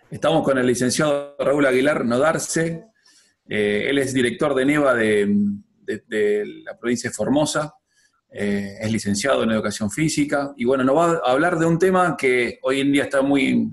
Estamos con el licenciado Raúl Aguilar Nodarse. Él es director de NEVA de la provincia de Formosa. Es licenciado en educación física. Y bueno, nos va a hablar de un tema que hoy en día está muy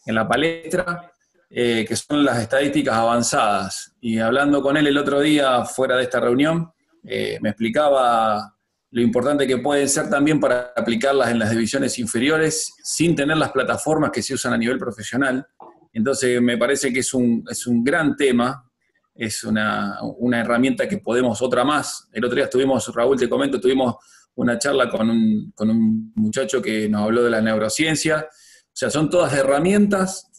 en la palestra, que son las estadísticas avanzadas. Y hablando con él el otro día, fuera de esta reunión, me explicaba lo importante que pueden ser también para aplicarlas en las divisiones inferiores sin tener las plataformas que se usan a nivel profesional. Entonces me parece que es un gran tema, es una herramienta que podemos, otra más. El otro día estuvimos, Raúl, te comento, tuvimos una charla con un muchacho que nos habló de la neurociencia. O sea, son todas herramientas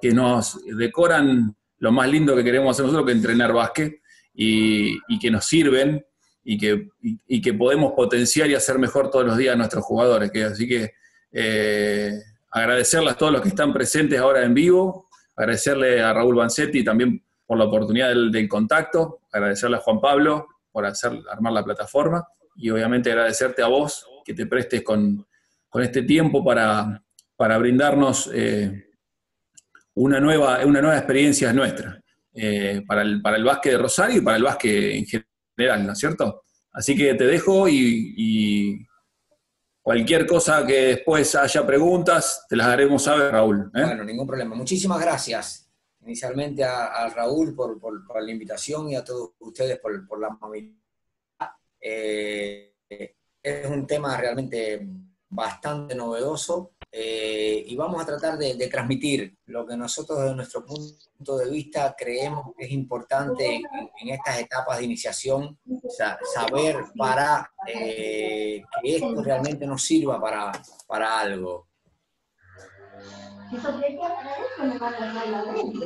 que nos decoran lo más lindo que queremos hacer nosotros, que entrenar básquet, y que nos sirven y que podemos potenciar y hacer mejor todos los días a nuestros jugadores. Así que agradecerles a todos los que están presentes ahora en vivo, agradecerle a Raúl Vanzetti también por la oportunidad del contacto, agradecerle a Juan Pablo por armar la plataforma y obviamente agradecerte a vos que te prestes con este tiempo para brindarnos una nueva experiencia nuestra para el básquet de Rosario y para el básquet en general, ¿no es cierto? Así que te dejo y cualquier cosa que después haya preguntas, te las haremos saber, Raúl. Bueno, ningún problema. Muchísimas gracias inicialmente a Raúl por la invitación y a todos ustedes por la amabilidad. Es un tema realmente bastante novedoso y vamos a tratar de transmitir lo que nosotros desde nuestro punto de vista creemos que es importante en estas etapas de iniciación, saber para que esto realmente nos sirva para algo.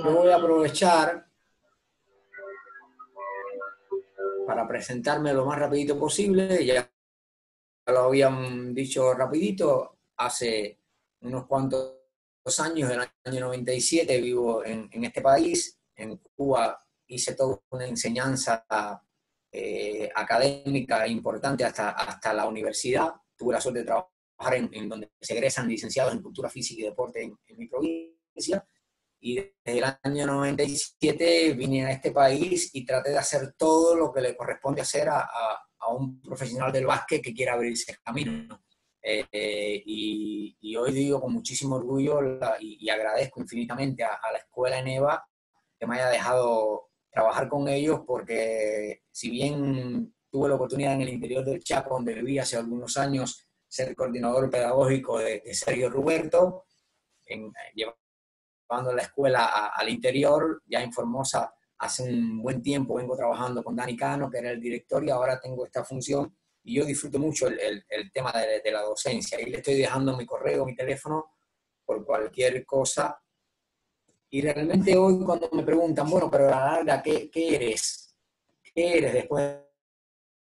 Yo voy a aprovechar para presentarme lo más rapidito posible. Ya lo habían dicho rapidito, hace unos cuantos años, en el año 97, vivo en este país. En Cuba hice toda una enseñanza académica importante hasta la universidad. Tuve la suerte de trabajar en donde se egresan licenciados en cultura física y deporte en mi provincia. Y desde el año 97 vine a este país y traté de hacer todo lo que le corresponde hacer a un profesional del básquet que quiera abrirse camino. Y hoy digo con muchísimo orgullo y agradezco infinitamente a la escuela NEVA que me haya dejado trabajar con ellos, porque si bien tuve la oportunidad en el interior del Chaco, donde viví hace algunos años, ser coordinador pedagógico de Sergio Ruberto, llevando la escuela al interior, ya en Formosa hace un buen tiempo vengo trabajando con Dani Cano, que era el director, y ahora tengo esta función, y yo disfruto mucho el tema de la docencia. Ahí le estoy dejando mi correo, mi teléfono, por cualquier cosa. Y realmente hoy cuando me preguntan, bueno, pero a la larga, ¿qué eres? ¿Qué eres después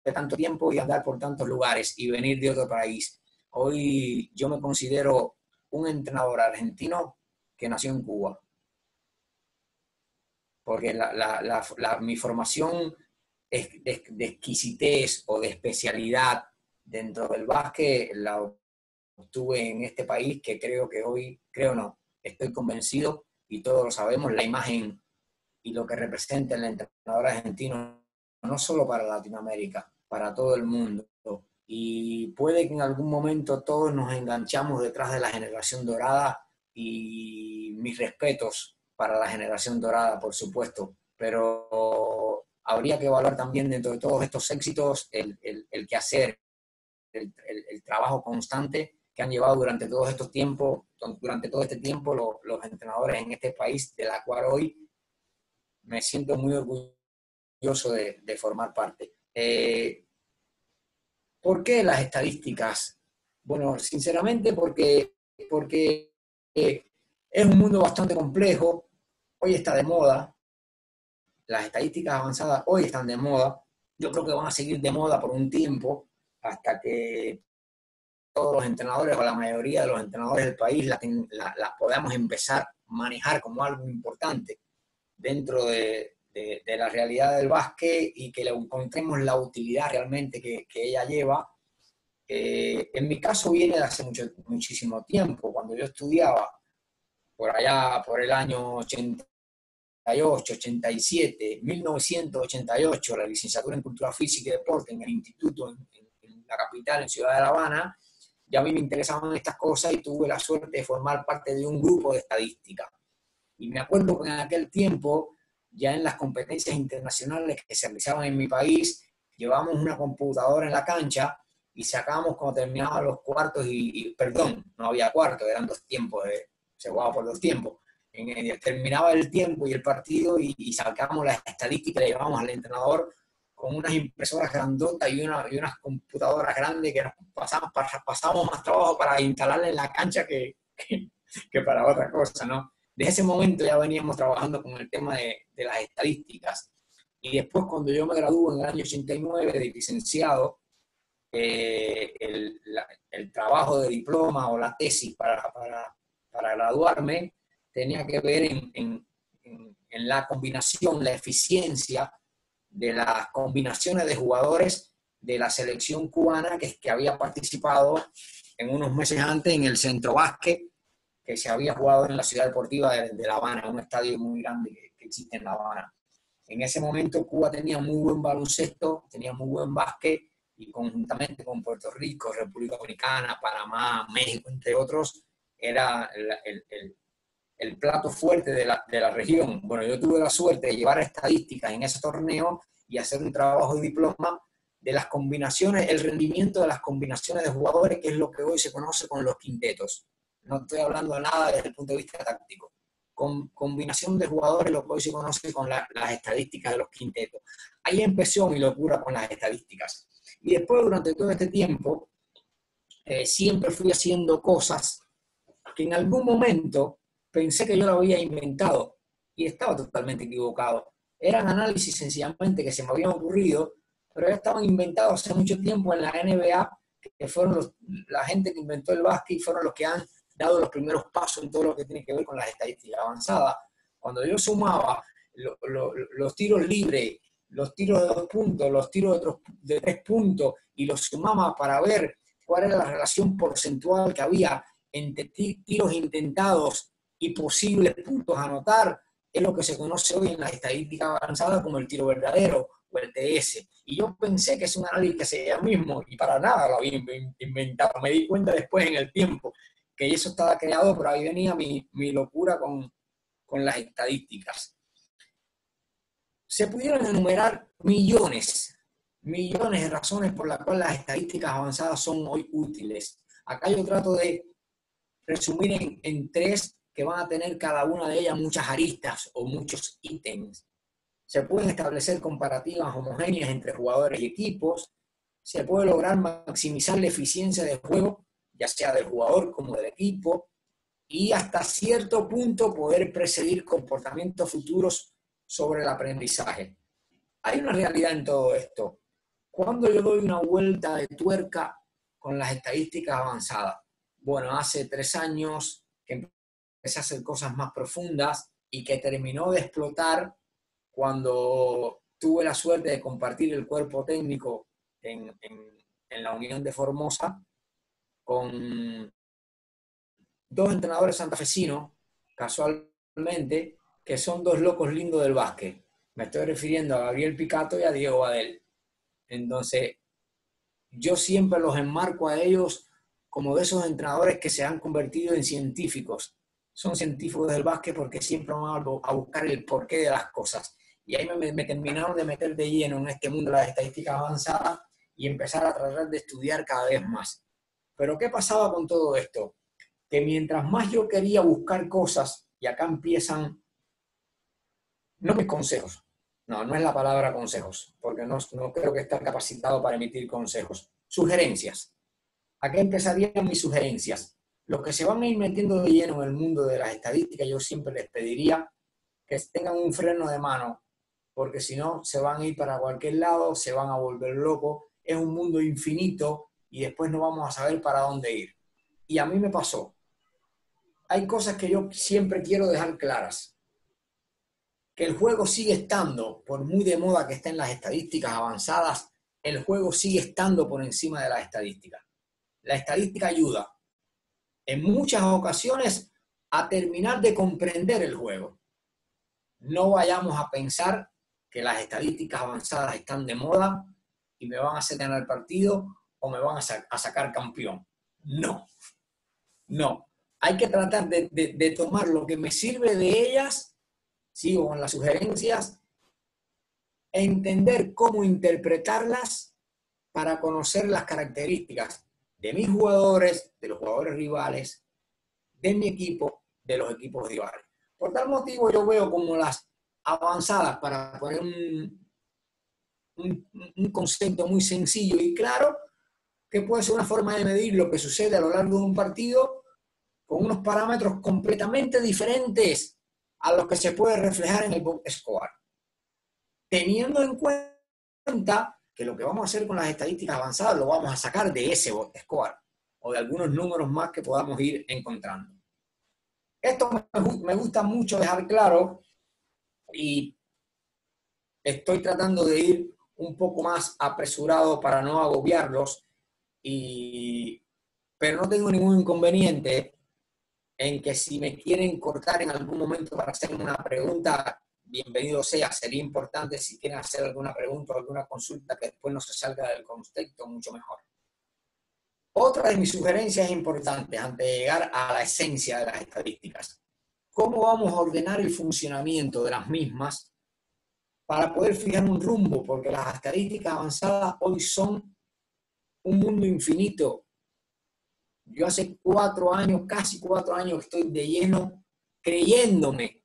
de tanto tiempo y andar por tantos lugares y venir de otro país? Hoy yo me considero un entrenador argentino que nació en Cuba. Porque mi formación de exquisitez o de especialidad dentro del básquet la obtuve en este país, que creo que hoy, no, estoy convencido, y todos lo sabemos, la imagen y lo que representa el entrenador argentino, no solo para Latinoamérica, para todo el mundo. Y puede que en algún momento todos nos enganchamos detrás de la generación dorada, y mis respetos para la generación dorada, por supuesto, pero habría que evaluar también dentro de todos estos éxitos el quehacer, el trabajo constante que han llevado durante todo este tiempo los entrenadores en este país, de la cual hoy me siento muy orgulloso de formar parte. ¿Por qué las estadísticas? Bueno, sinceramente porque es un mundo bastante complejo. Hoy está de moda. Las estadísticas avanzadas hoy están de moda. Yo creo que van a seguir de moda por un tiempo, hasta que todos los entrenadores, o la mayoría de los entrenadores del país, las podamos empezar a manejar como algo importante dentro de la realidad del básquet, y que le encontremos la utilidad realmente que ella lleva. En mi caso viene de hace muchísimo tiempo. Cuando yo estudiaba, por allá, por el año 88, 87, 1988, la licenciatura en Cultura Física y Deporte en el instituto en la capital, en Ciudad de La Habana, ya a mí me interesaban estas cosas y tuve la suerte de formar parte de un grupo de estadística. Y me acuerdo que en aquel tiempo, ya en las competencias internacionales que se realizaban en mi país, llevábamos una computadora en la cancha y sacábamos cuando terminaban los cuartos perdón, no había cuartos, eran 2 tiempos, se jugaba por 2 tiempos. Terminaba el tiempo y el partido y sacábamos las estadísticas y le llevábamos al entrenador con unas impresoras grandotas y unas computadoras grandes que nos pasábamos más trabajo para instalarla en la cancha que para otra cosa, ¿no? Desde ese momento ya veníamos trabajando con el tema de las estadísticas. Y después, cuando yo me gradué en el año 89 de licenciado, el trabajo de diploma o la tesis para graduarme tenía que ver en la combinación, la eficiencia de las combinaciones de jugadores de la selección cubana que había participado en unos meses antes en el Centro Básquet que se había jugado en la ciudad deportiva de La Habana, un estadio muy grande que existe en La Habana. En ese momento Cuba tenía muy buen baloncesto, tenía muy buen básquet, y conjuntamente con Puerto Rico, República Dominicana, Panamá, México, entre otros, era el plato fuerte de la región. Bueno, yo tuve la suerte de llevar estadísticas en ese torneo y hacer un trabajo de diploma de las combinaciones, el rendimiento de las combinaciones de jugadores, que es lo que hoy se conoce con los quintetos. No estoy hablando de nada desde el punto de vista táctico. Con combinación de jugadores, lo que hoy se conoce con las estadísticas de los quintetos. Ahí empezó mi locura con las estadísticas. Y después, durante todo este tiempo, siempre fui haciendo cosas que en algún momento pensé que yo lo había inventado y estaba totalmente equivocado. Eran análisis sencillamente que se me habían ocurrido, pero ya estaban inventados hace mucho tiempo en la NBA, que fueron la gente que inventó el básquet y fueron los que han dado los primeros pasos en todo lo que tiene que ver con las estadísticas avanzadas. Cuando yo sumaba los tiros libres, los tiros de 2 puntos, los tiros de 3 puntos, y los sumaba para ver cuál era la relación porcentual que había entre tiros intentados y posibles puntos a anotar, es lo que se conoce hoy en las estadísticas avanzadas como el tiro verdadero o el TS. Y yo pensé que es un análisis que se llama mismo, y para nada lo había inventado. Me di cuenta después en el tiempo que eso estaba creado, pero ahí venía mi locura con las estadísticas. Se pudieron enumerar millones de razones por las cuales las estadísticas avanzadas son hoy útiles. Acá yo trato de resumir en 3 que van a tener cada una de ellas muchas aristas o muchos ítems. Se pueden establecer comparativas homogéneas entre jugadores y equipos. Se puede lograr maximizar la eficiencia del juego, ya sea del jugador como del equipo, y hasta cierto punto poder predecir comportamientos futuros sobre el aprendizaje. Hay una realidad en todo esto. Cuando yo doy una vuelta de tuerca con las estadísticas avanzadas, bueno, hace 3 años que empecé a hacer cosas más profundas y que terminó de explotar cuando tuve la suerte de compartir el cuerpo técnico en la Unión de Formosa con 2 entrenadores santafesinos, casualmente, que son 2 locos lindos del básquet. Me estoy refiriendo a Gabriel Picato y a Diego Badel. Entonces, yo siempre los enmarco a ellos como de esos entrenadores que se han convertido en científicos. Son científicos del básquet porque siempre van a buscar el porqué de las cosas. Y ahí me terminaron de meter de lleno en este mundo de las estadísticas avanzadas y empezar a tratar de estudiar cada vez más. Pero ¿qué pasaba con todo esto? Que mientras más yo quería buscar cosas, y acá empiezan, no mis consejos, no es la palabra consejos, porque no creo que esté capacitado para emitir consejos, sugerencias. Aquí empezarían mis sugerencias. Los que se van a ir metiendo de lleno en el mundo de las estadísticas, yo siempre les pediría que tengan un freno de mano, porque si no, se van a ir para cualquier lado, se van a volver locos, es un mundo infinito y después no vamos a saber para dónde ir. Y a mí me pasó. Hay cosas que yo siempre quiero dejar claras. Que el juego sigue estando, por muy de moda que estén las estadísticas avanzadas, el juego sigue estando por encima de las estadísticas. La estadística ayuda. En muchas ocasiones a terminar de comprender el juego. No vayamos a pensar que las estadísticas avanzadas están de moda y me van a hacer ganar el partido o me van a sacar campeón. No, no. Hay que tratar de tomar lo que me sirve de ellas, sigo con las sugerencias, entender cómo interpretarlas para conocer las características de mis jugadores, de los jugadores rivales, de mi equipo, de los equipos rivales. Por tal motivo yo veo como las avanzadas, para poner un concepto muy sencillo y claro, que puede ser una forma de medir lo que sucede a lo largo de un partido con unos parámetros completamente diferentes a los que se puede reflejar en el box score. Teniendo en cuenta que lo que vamos a hacer con las estadísticas avanzadas lo vamos a sacar de ese box score o de algunos números más que podamos ir encontrando. Esto me gusta mucho dejar claro y estoy tratando de ir un poco más apresurado para no agobiarlos, pero no tengo ningún inconveniente en que si me quieren cortar en algún momento para hacer una pregunta, bienvenido sea. Sería importante si quieren hacer alguna pregunta o alguna consulta que después no se salga del contexto, mucho mejor. Otra de mis sugerencias importantes antes de llegar a la esencia de las estadísticas. ¿Cómo vamos a ordenar el funcionamiento de las mismas para poder fijar un rumbo? Porque las estadísticas avanzadas hoy son un mundo infinito. Yo hace 4 años, casi 4 años, estoy de lleno creyéndome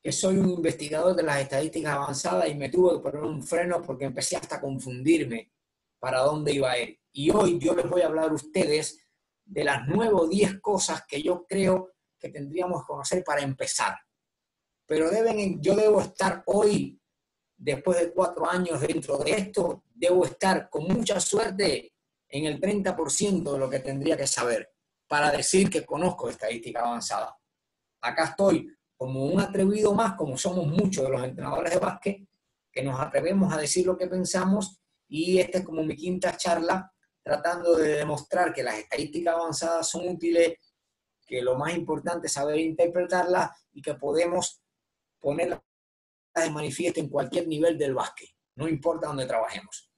que soy un investigador de las estadísticas avanzadas y me tuve que poner un freno porque empecé hasta a confundirme para dónde iba a ir. Y hoy yo les voy a hablar a ustedes de las 9 o 10 cosas que yo creo que tendríamos que conocer para empezar. Pero yo debo estar hoy, después de 4 años dentro de esto, debo estar con mucha suerte en el 30% de lo que tendría que saber para decir que conozco estadística avanzada. Acá estoy como un atrevido más, como somos muchos de los entrenadores de básquet, que nos atrevemos a decir lo que pensamos, y esta es como mi 5ª charla, tratando de demostrar que las estadísticas avanzadas son útiles, que lo más importante es saber interpretarlas y que podemos ponerlas de manifiesto en cualquier nivel del básquet, no importa dónde trabajemos.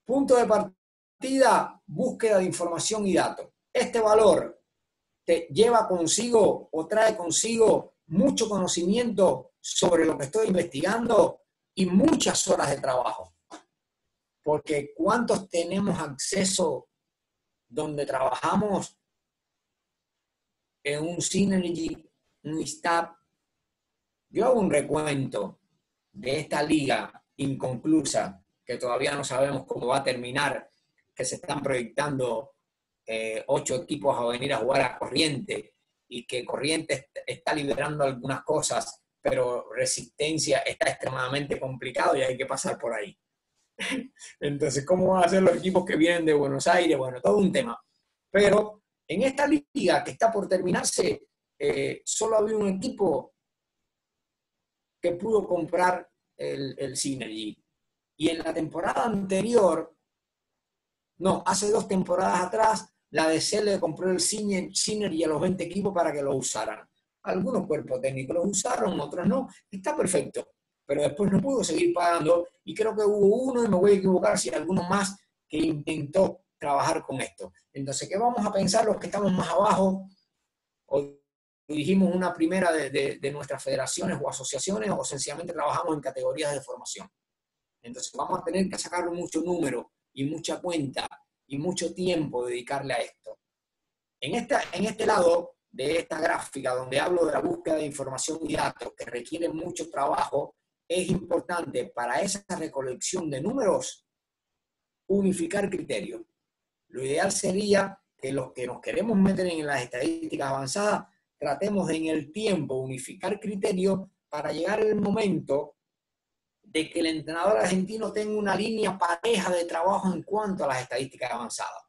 Punto de partida, búsqueda de información y datos. Este valor te lleva consigo o trae consigo mucho conocimiento sobre lo que estoy investigando y muchas horas de trabajo. Porque ¿cuántos tenemos acceso donde trabajamos en un Synergy, un STAT? Yo hago un recuento de esta liga inconclusa, que todavía no sabemos cómo va a terminar, que se están proyectando 8 equipos a venir a jugar a Corriente, y que Corriente está liberando algunas cosas, pero Resistencia está extremadamente complicado y hay que pasar por ahí. Entonces, ¿cómo van a ser los equipos que vienen de Buenos Aires? Bueno, todo un tema. Pero en esta liga que está por terminarse, solo había un equipo que pudo comprar el Synergy. Y en la temporada anterior, no, hace 2 temporadas atrás, la DC le compró el Synergy a los 20 equipos para que lo usaran. Algunos cuerpos técnicos lo usaron, otros no. Está perfecto. Pero después no pudo seguir pagando, y creo que hubo uno, y me voy a equivocar si hay alguno más, que intentó trabajar con esto. Entonces, ¿qué vamos a pensar los que estamos más abajo? O dirigimos una primera de nuestras federaciones o asociaciones, o sencillamente trabajamos en categorías de formación. Entonces vamos a tener que sacar mucho número y mucha cuenta y mucho tiempo dedicarle a esto. En este lado de esta gráfica, donde hablo de la búsqueda de información y datos, que requiere mucho trabajo, es importante para esa recolección de números unificar criterios. Lo ideal sería que los que nos queremos meter en las estadísticas avanzadas tratemos en el tiempo unificar criterios para llegar al momento de que el entrenador argentino tenga una línea pareja de trabajo en cuanto a las estadísticas avanzadas.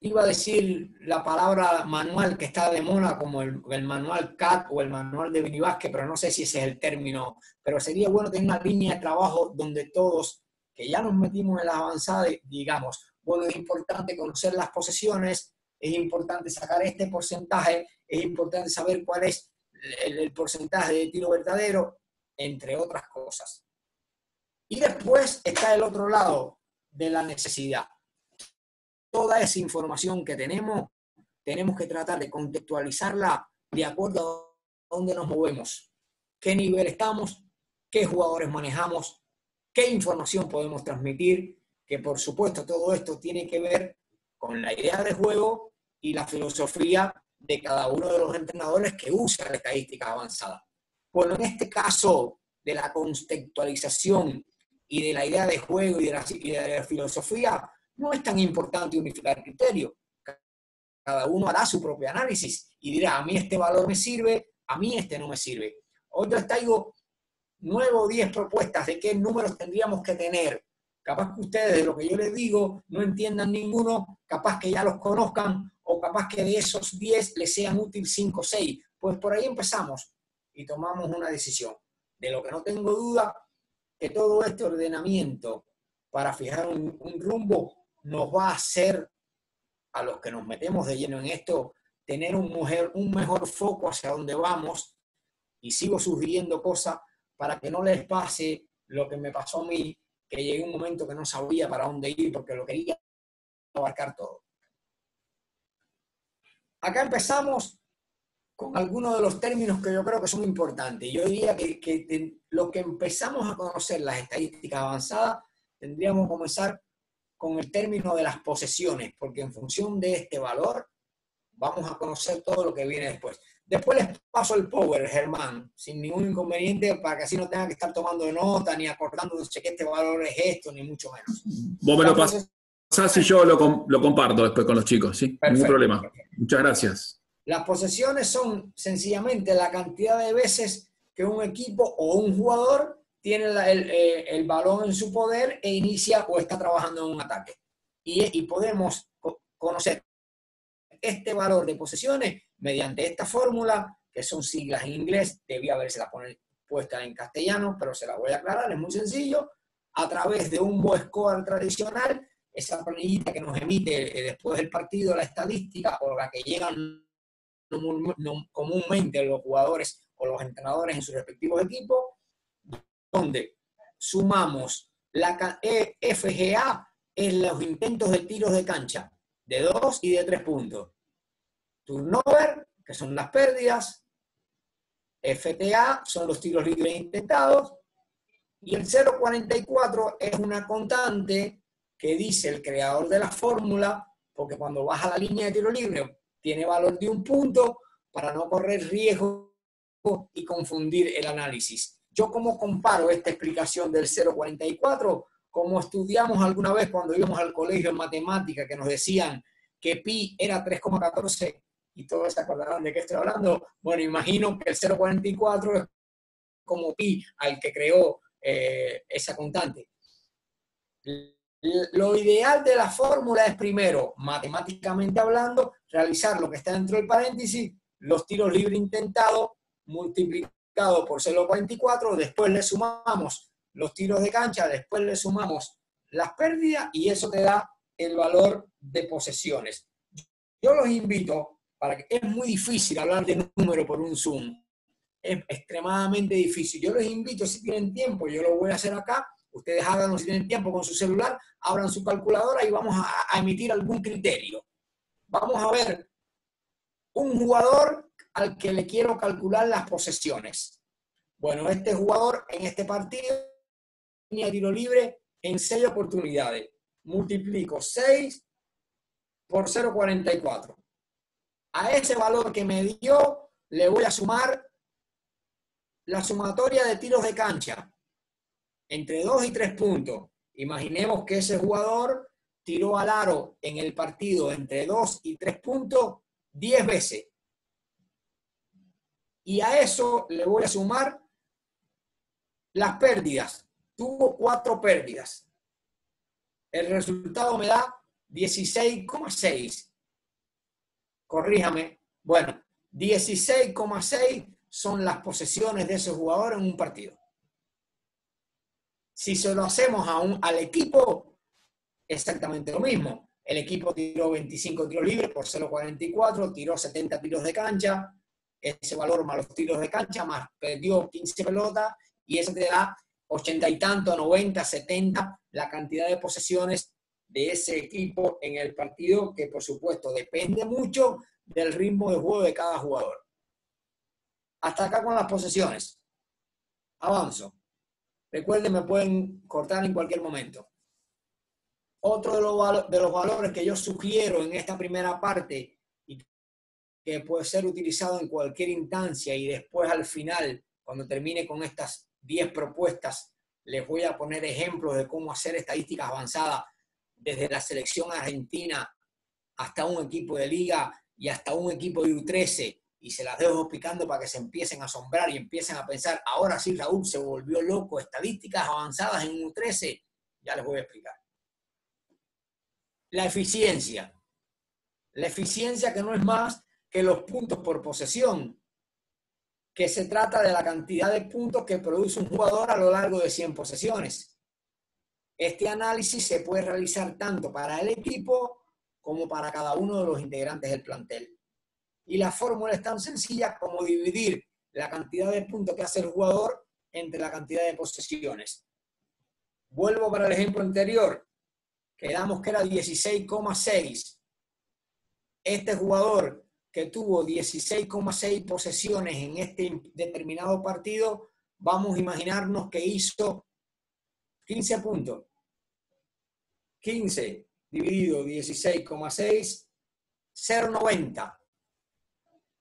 Iba a decir la palabra manual, que está de moda, como el manual CAT o el manual de Vinibasque, pero no sé si ese es el término. Pero sería bueno tener una línea de trabajo donde todos, que ya nos metimos en las avanzadas, digamos, bueno, es importante conocer las posesiones, es importante sacar este porcentaje, es importante saber cuál es el porcentaje de tiro verdadero, entre otras cosas. Y después está el otro lado de la necesidad. Toda esa información que tenemos que tratar de contextualizarla de acuerdo a dónde nos movemos, qué nivel estamos, qué jugadores manejamos, qué información podemos transmitir, que por supuesto todo esto tiene que ver con la idea de juego y la filosofía de cada uno de los entrenadores que usa la estadística avanzada. Bueno, en este caso de la contextualización y de la idea de juego y de la filosofía, no es tan importante unificar criterios. Cada uno hará su propio análisis y dirá, a mí este valor me sirve, a mí este no me sirve. Hoy les traigo 9 o 10 propuestas de qué números tendríamos que tener. Capaz que ustedes de lo que yo les digo no entiendan ninguno, capaz que ya los conozcan o capaz que de esos 10 les sean útiles 5 o 6. Pues por ahí empezamos y tomamos una decisión. De lo que no tengo duda, que todo este ordenamiento para fijar un rumbo nos va a hacer, a los que nos metemos de lleno en esto, tener un mejor foco hacia dónde vamos. Y sigo sugiriendo cosas para que no les pase lo que me pasó a mí, que llegué a un momento que no sabía para dónde ir porque lo quería abarcar todo. Acá empezamos con algunos de los términos que yo creo que son importantes. Yo diría que lo que empezamos a conocer las estadísticas avanzadas, tendríamos que comenzar con el término de las posesiones, porque en función de este valor vamos a conocer todo lo que viene después. Después les paso el power, Germán, sin ningún inconveniente, para que así no tengan que estar tomando nota, ni acordándose que este valor es esto, ni mucho menos. Vos me lo pasás y yo lo comparto después con los chicos, ¿sí? Perfecto, Ningún problema. Perfecto. Muchas gracias. Las posesiones son sencillamente la cantidad de veces que un equipo o un jugador tiene el balón en su poder e inicia o está trabajando en un ataque. Y podemos conocer este valor de posesiones mediante esta fórmula, que son siglas en inglés, debía haberse la puesta en castellano, pero se la voy a aclarar, es muy sencillo, a través de un score tradicional, esa planillita que nos emite después del partido la estadística, o la que llegan comúnmente los jugadores o los entrenadores en sus respectivos equipos, donde sumamos la FGA en los intentos de tiros de cancha, de 2 y de 3 puntos. Turnover, que son las pérdidas. FTA son los tiros libres intentados. Y el 0.44 es una constante que dice el creador de la fórmula, porque cuando vas a la línea de tiro libre tiene valor de 1 punto para no correr riesgo y confundir el análisis. Yo como comparo esta explicación del 0.44, como estudiamos alguna vez cuando íbamos al colegio en matemática, que nos decían que pi era 3,14 y todos se acordarán de qué estoy hablando. Bueno, imagino que el 0.44 es como pi al que creó esa constante. Lo ideal de la fórmula es primero, matemáticamente hablando, realizar lo que está dentro del paréntesis, los tiros libres intentados multiplicado por 0.44, después le sumamos los tiros de cancha, después le sumamos las pérdidas y eso te da el valor de posesiones. Yo los invito, para que es muy difícil hablar de número por un Zoom, es extremadamente difícil. Yo les invito, si tienen tiempo, yo lo voy a hacer acá, ustedes háganlo si tienen tiempo con su celular, abran su calculadora y vamos a emitir algún criterio. Vamos a ver un jugador al que le quiero calcular las posesiones. Bueno, este jugador en este partido tenía tiro libre en 6 oportunidades. Multiplico 6 por 0.44. A ese valor que me dio le voy a sumar la sumatoria de tiros de cancha entre 2 y 3 puntos. Imaginemos que ese jugador tiró al aro en el partido entre 2 y 3 puntos 10 veces. Y a eso le voy a sumar las pérdidas. Tuvo 4 pérdidas. El resultado me da 16,6. Corríjame. Bueno, 16,6 son las posesiones de ese jugador en un partido. Si se lo hacemos al equipo, exactamente lo mismo. El equipo tiró 25 tiros libres por 0,44, tiró 70 tiros de cancha, ese valor más los tiros de cancha, más perdió 15 pelotas, y eso te da 80 y tanto, 90, 70, la cantidad de posesiones de ese equipo en el partido, que por supuesto depende mucho del ritmo de juego de cada jugador. Hasta acá con las posesiones. Avanzo. Recuerden, me pueden cortar en cualquier momento. Otro de los valores que yo sugiero en esta primera parte y que puede ser utilizado en cualquier instancia, y después al final, cuando termine con estas 10 propuestas, les voy a poner ejemplos de cómo hacer estadísticas avanzadas desde la selección argentina hasta un equipo de liga y hasta un equipo de U13, y se las dejo explicando para que se empiecen a asombrar y empiecen a pensar, ahora sí Raúl se volvió loco, estadísticas avanzadas en U13, ya les voy a explicar. La eficiencia que no es más que los puntos por posesión, que se trata de la cantidad de puntos que produce un jugador a lo largo de 100 posesiones. Este análisis se puede realizar tanto para el equipo como para cada uno de los integrantes del plantel. Y la fórmula es tan sencilla como dividir la cantidad de puntos que hace el jugador entre la cantidad de posesiones. Vuelvo para el ejemplo anterior. Quedamos que era 16,6. Este jugador que tuvo 16,6 posesiones en este determinado partido, vamos a imaginarnos que hizo 15 puntos. 15 dividido 16,6, 0,90.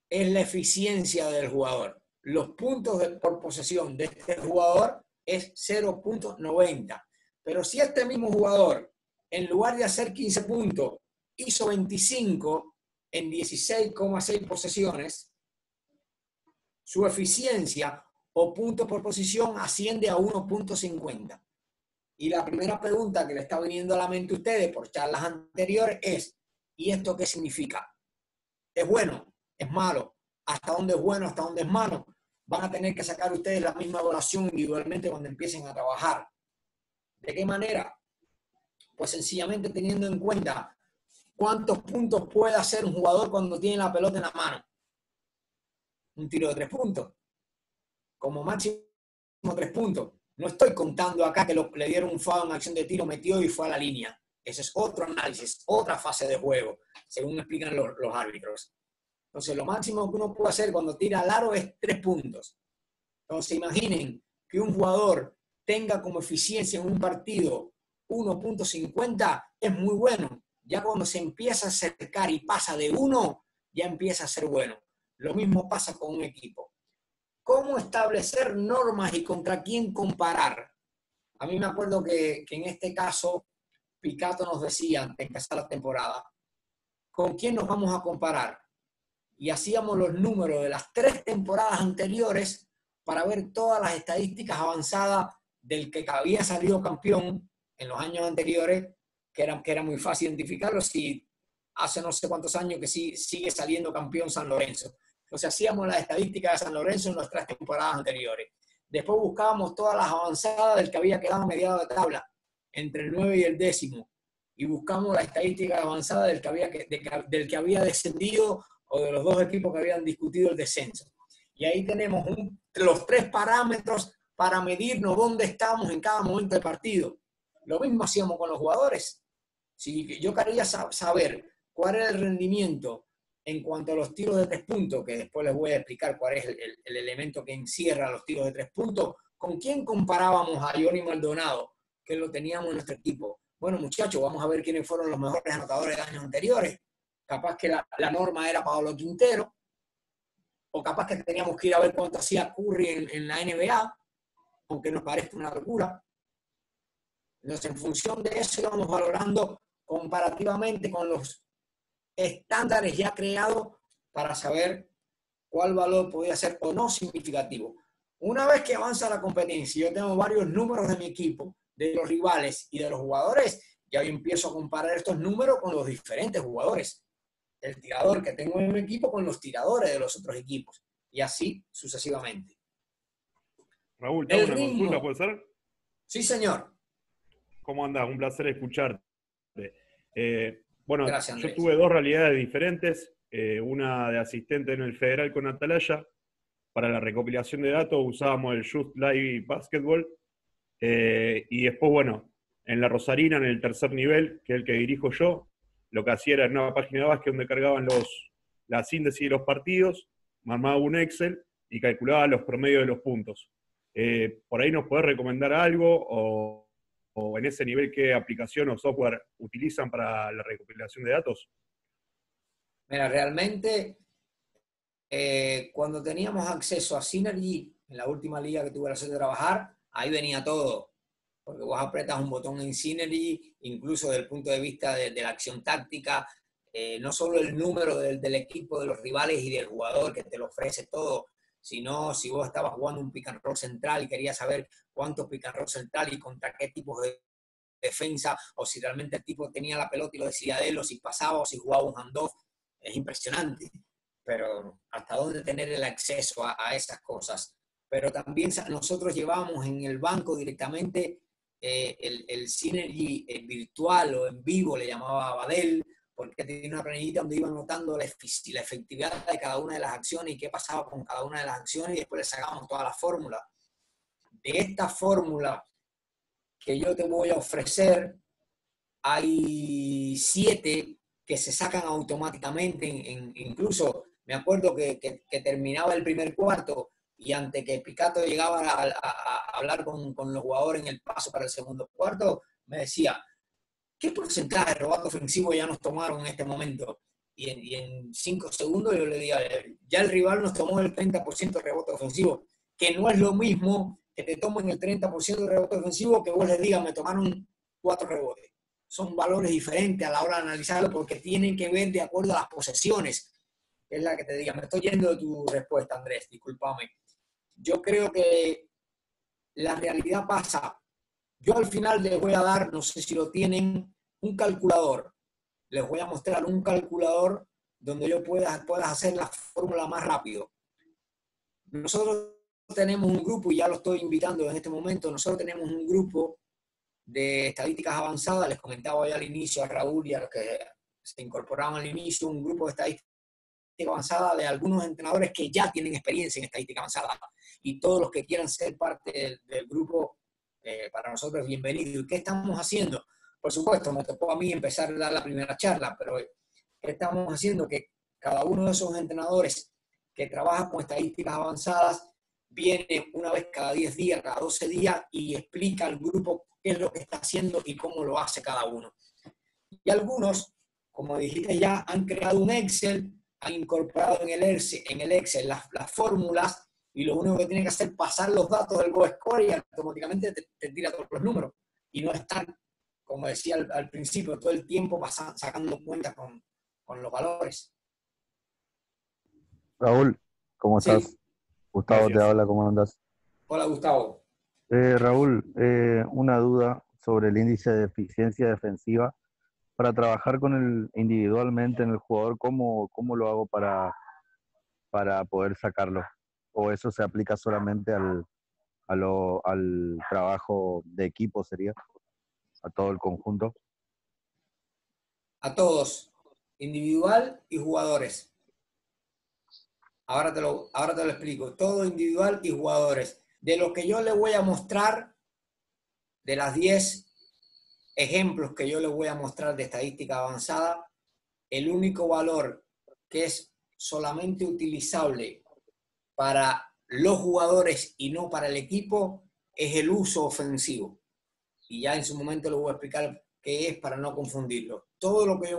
Es la eficiencia del jugador. Los puntos por posesión de este jugador es 0,90. Pero si este mismo jugador, en lugar de hacer 15 puntos, hizo 25 en 16,6 posesiones, su eficiencia o puntos por posición asciende a 1,50. Y la primera pregunta que le está viniendo a la mente a ustedes por charlas anteriores es, ¿y esto qué significa? ¿Es bueno? ¿Es malo? ¿Hasta dónde es bueno? ¿Hasta dónde es malo? Van a tener que sacar ustedes la misma evaluación individualmente cuando empiecen a trabajar. ¿De qué manera? Pues sencillamente teniendo en cuenta cuántos puntos puede hacer un jugador cuando tiene la pelota en la mano. Un tiro de 3 puntos. Como máximo 3 puntos. No estoy contando acá que le dieron un foul en acción de tiro, metió y fue a la línea. Ese es otro análisis, otra fase de juego, según explican los árbitros. Entonces, lo máximo que uno puede hacer cuando tira al aro es 3 puntos. Entonces, imaginen que un jugador tenga como eficiencia en un partido 1,50, es muy bueno. Ya cuando se empieza a acercar y pasa de 1, ya empieza a ser bueno. Lo mismo pasa con un equipo. ¿Cómo establecer normas y contra quién comparar? A mí me acuerdo que en este caso, Picato nos decía antes de empezar la temporada, ¿con quién nos vamos a comparar? Y hacíamos los números de las 3 temporadas anteriores para ver todas las estadísticas avanzadas del que había salido campeón en los años anteriores, que era muy fácil identificarlo, si hace no sé cuántos años que sigue saliendo campeón San Lorenzo. Entonces hacíamos las estadísticas de San Lorenzo en las 3 temporadas anteriores. Después buscábamos todas las avanzadas del que había quedado a mediado de tabla, entre el 9 y el 10º. Y buscamos la estadística avanzada del que había descendido o de los 2 equipos que habían discutido el descenso. Y ahí tenemos los 3 parámetros para medirnos dónde estamos en cada momento del partido. Lo mismo hacíamos con los jugadores. Si yo quería saber cuál era el rendimiento en cuanto a los tiros de 3 puntos, que después les voy a explicar cuál es el elemento que encierra los tiros de 3 puntos, ¿con quién comparábamos a Johnny Maldonado, que lo teníamos en nuestro equipo? Bueno, muchachos, vamos a ver quiénes fueron los mejores anotadores de años anteriores. Capaz que la norma era Pablo Quintero, o capaz que teníamos que ir a ver cuánto hacía Curry en la NBA, aunque nos parezca una locura. Entonces, en función de eso íbamos valorando comparativamente con los estándares ya creados para saber cuál valor podía ser o no significativo. Una vez que avanza la competencia, yo tengo varios números de mi equipo, de los rivales y de los jugadores, ya yo empiezo a comparar estos números con los diferentes jugadores. El tirador que tengo en mi equipo con los tiradores de los otros equipos, y así sucesivamente. Raúl, ¿te hago una consulta, puede ser? Sí, señor. ¿Cómo andás? Un placer escucharte. Bueno, Gracias, yo Andrés. tuve dos realidades diferentes, una de asistente en el Federal con Atalaya. Para la recopilación de datos usábamos el Just Live Basketball, y después, bueno, en la Rosarina, en el tercer nivel, que es el que dirijo yo, lo que hacía era en una página de básquet donde cargaban la síntesis de los partidos, me armaba un Excel y calculaba los promedios de los puntos. ¿Por ahí nos podés recomendar algo o en ese nivel qué aplicación o software utilizan para la recopilación de datos? Mira, realmente, cuando teníamos acceso a Synergy, en la última liga que tuve la suerte de trabajar, ahí venía todo. Porque vos apretas un botón en Synergy, incluso desde el punto de vista de la acción táctica, no solo el número del equipo, de los rivales y del jugador que te lo ofrece todo, sino si vos estabas jugando un pick and roll central y querías saber cuántos pick and roll central y contra qué tipos de defensa, o si realmente el tipo tenía la pelota y lo decía de él, o si pasaba, o si jugaba un handoff, es impresionante. Pero hasta dónde tener el acceso a esas cosas. Pero también nosotros llevamos en el banco directamente el Synergy virtual o en vivo, le llamaba Badel, porque tenía una planillita donde iban notando la efectividad de cada una de las acciones y qué pasaba con cada una de las acciones, y después le sacábamos toda la fórmula. De esta fórmula que yo te voy a ofrecer, hay 7 que se sacan automáticamente, incluso me acuerdo que terminaba el primer cuarto y antes que Picato llegaba a hablar con los jugadores en el paso para el segundo cuarto, me decía, ¿qué porcentaje de rebote ofensivo ya nos tomaron en este momento? Y en 5 segundos yo le digo, ya el rival nos tomó el 30% de rebote ofensivo, que no es lo mismo que te tomen el 30% de rebote ofensivo que vos les digas, me tomaron 4 rebotes. Son valores diferentes a la hora de analizarlo porque tienen que ver de acuerdo a las posesiones. Es la que te diga. Me estoy yendo de tu respuesta, Andrés, discúlpame. Yo creo que la realidad pasa. Yo al final les voy a dar, no sé si lo tienen, un calculador. Les voy a mostrar un calculador donde yo puedas hacer la fórmula más rápido. Nosotros tenemos un grupo, y ya lo estoy invitando en este momento, nosotros tenemos un grupo de estadísticas avanzadas, les comentaba ya al inicio a Raúl y a los que se incorporaban al inicio, un grupo de estadística avanzada de algunos entrenadores que ya tienen experiencia en estadística avanzada, y todos los que quieran ser parte del grupo, para nosotros es bienvenido. ¿Y qué estamos haciendo? Por supuesto, me tocó a mí empezar a dar la primera charla, pero ¿qué estamos haciendo? Que cada uno de esos entrenadores que trabaja con estadísticas avanzadas viene una vez cada 10 días, cada 12 días, y explica al grupo qué es lo que está haciendo y cómo lo hace cada uno. Y algunos, como dijiste ya, han creado un Excel, han incorporado en el Excel las fórmulas, y lo único que tienen que hacer es pasar los datos del GoScore y automáticamente te tira todos los números. Y no estar, como decía al principio, todo el tiempo sacando cuentas con los valores. Raúl, ¿cómo estás? Sí. Gustavo Gracias. te habla, ¿cómo andas? Hola, Gustavo. Raúl, una duda sobre el índice de eficiencia defensiva. Para trabajar individualmente en el jugador, ¿cómo lo hago para poder sacarlo? ¿O eso se aplica solamente al trabajo de equipo, sería? ¿A todo el conjunto? A todos, individual y jugadores. Ahora te lo explico. Todo individual y jugadores. De lo que yo le voy a mostrar, de las 10 ejemplos que yo le voy a mostrar de estadística avanzada, el único valor que es solamente utilizable para los jugadores y no para el equipo es el uso ofensivo. Y ya en su momento le voy a explicar qué es para no confundirlo. Todo lo que yo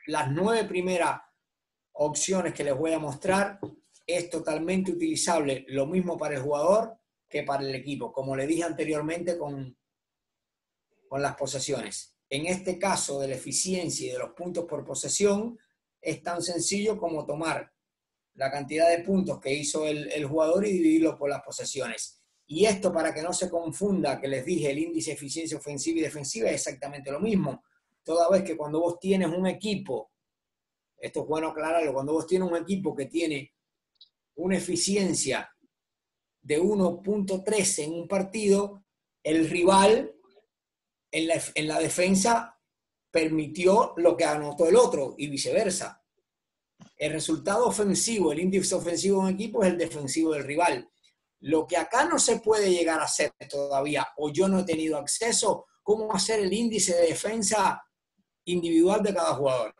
las 9 primeras opciones que les voy a mostrar es totalmente utilizable, lo mismo para el jugador que para el equipo, como le dije anteriormente con las posesiones. En este caso de la eficiencia y de los puntos por posesión, es tan sencillo como tomar la cantidad de puntos que hizo el jugador y dividirlo por las posesiones. Y esto, para que no se confunda, que les dije, el índice de eficiencia ofensiva y defensiva es exactamente lo mismo. Toda vez que cuando vos tienes un equipo, esto es bueno aclararlo, cuando vos tienes un equipo que tiene una eficiencia de 1.13 en un partido, el rival en la defensa permitió lo que anotó el otro y viceversa. El resultado ofensivo, el índice ofensivo de un equipo es el defensivo del rival. Lo que acá no se puede llegar a hacer todavía, o yo no he tenido acceso, cómo hacer el índice de defensa individual de cada jugador.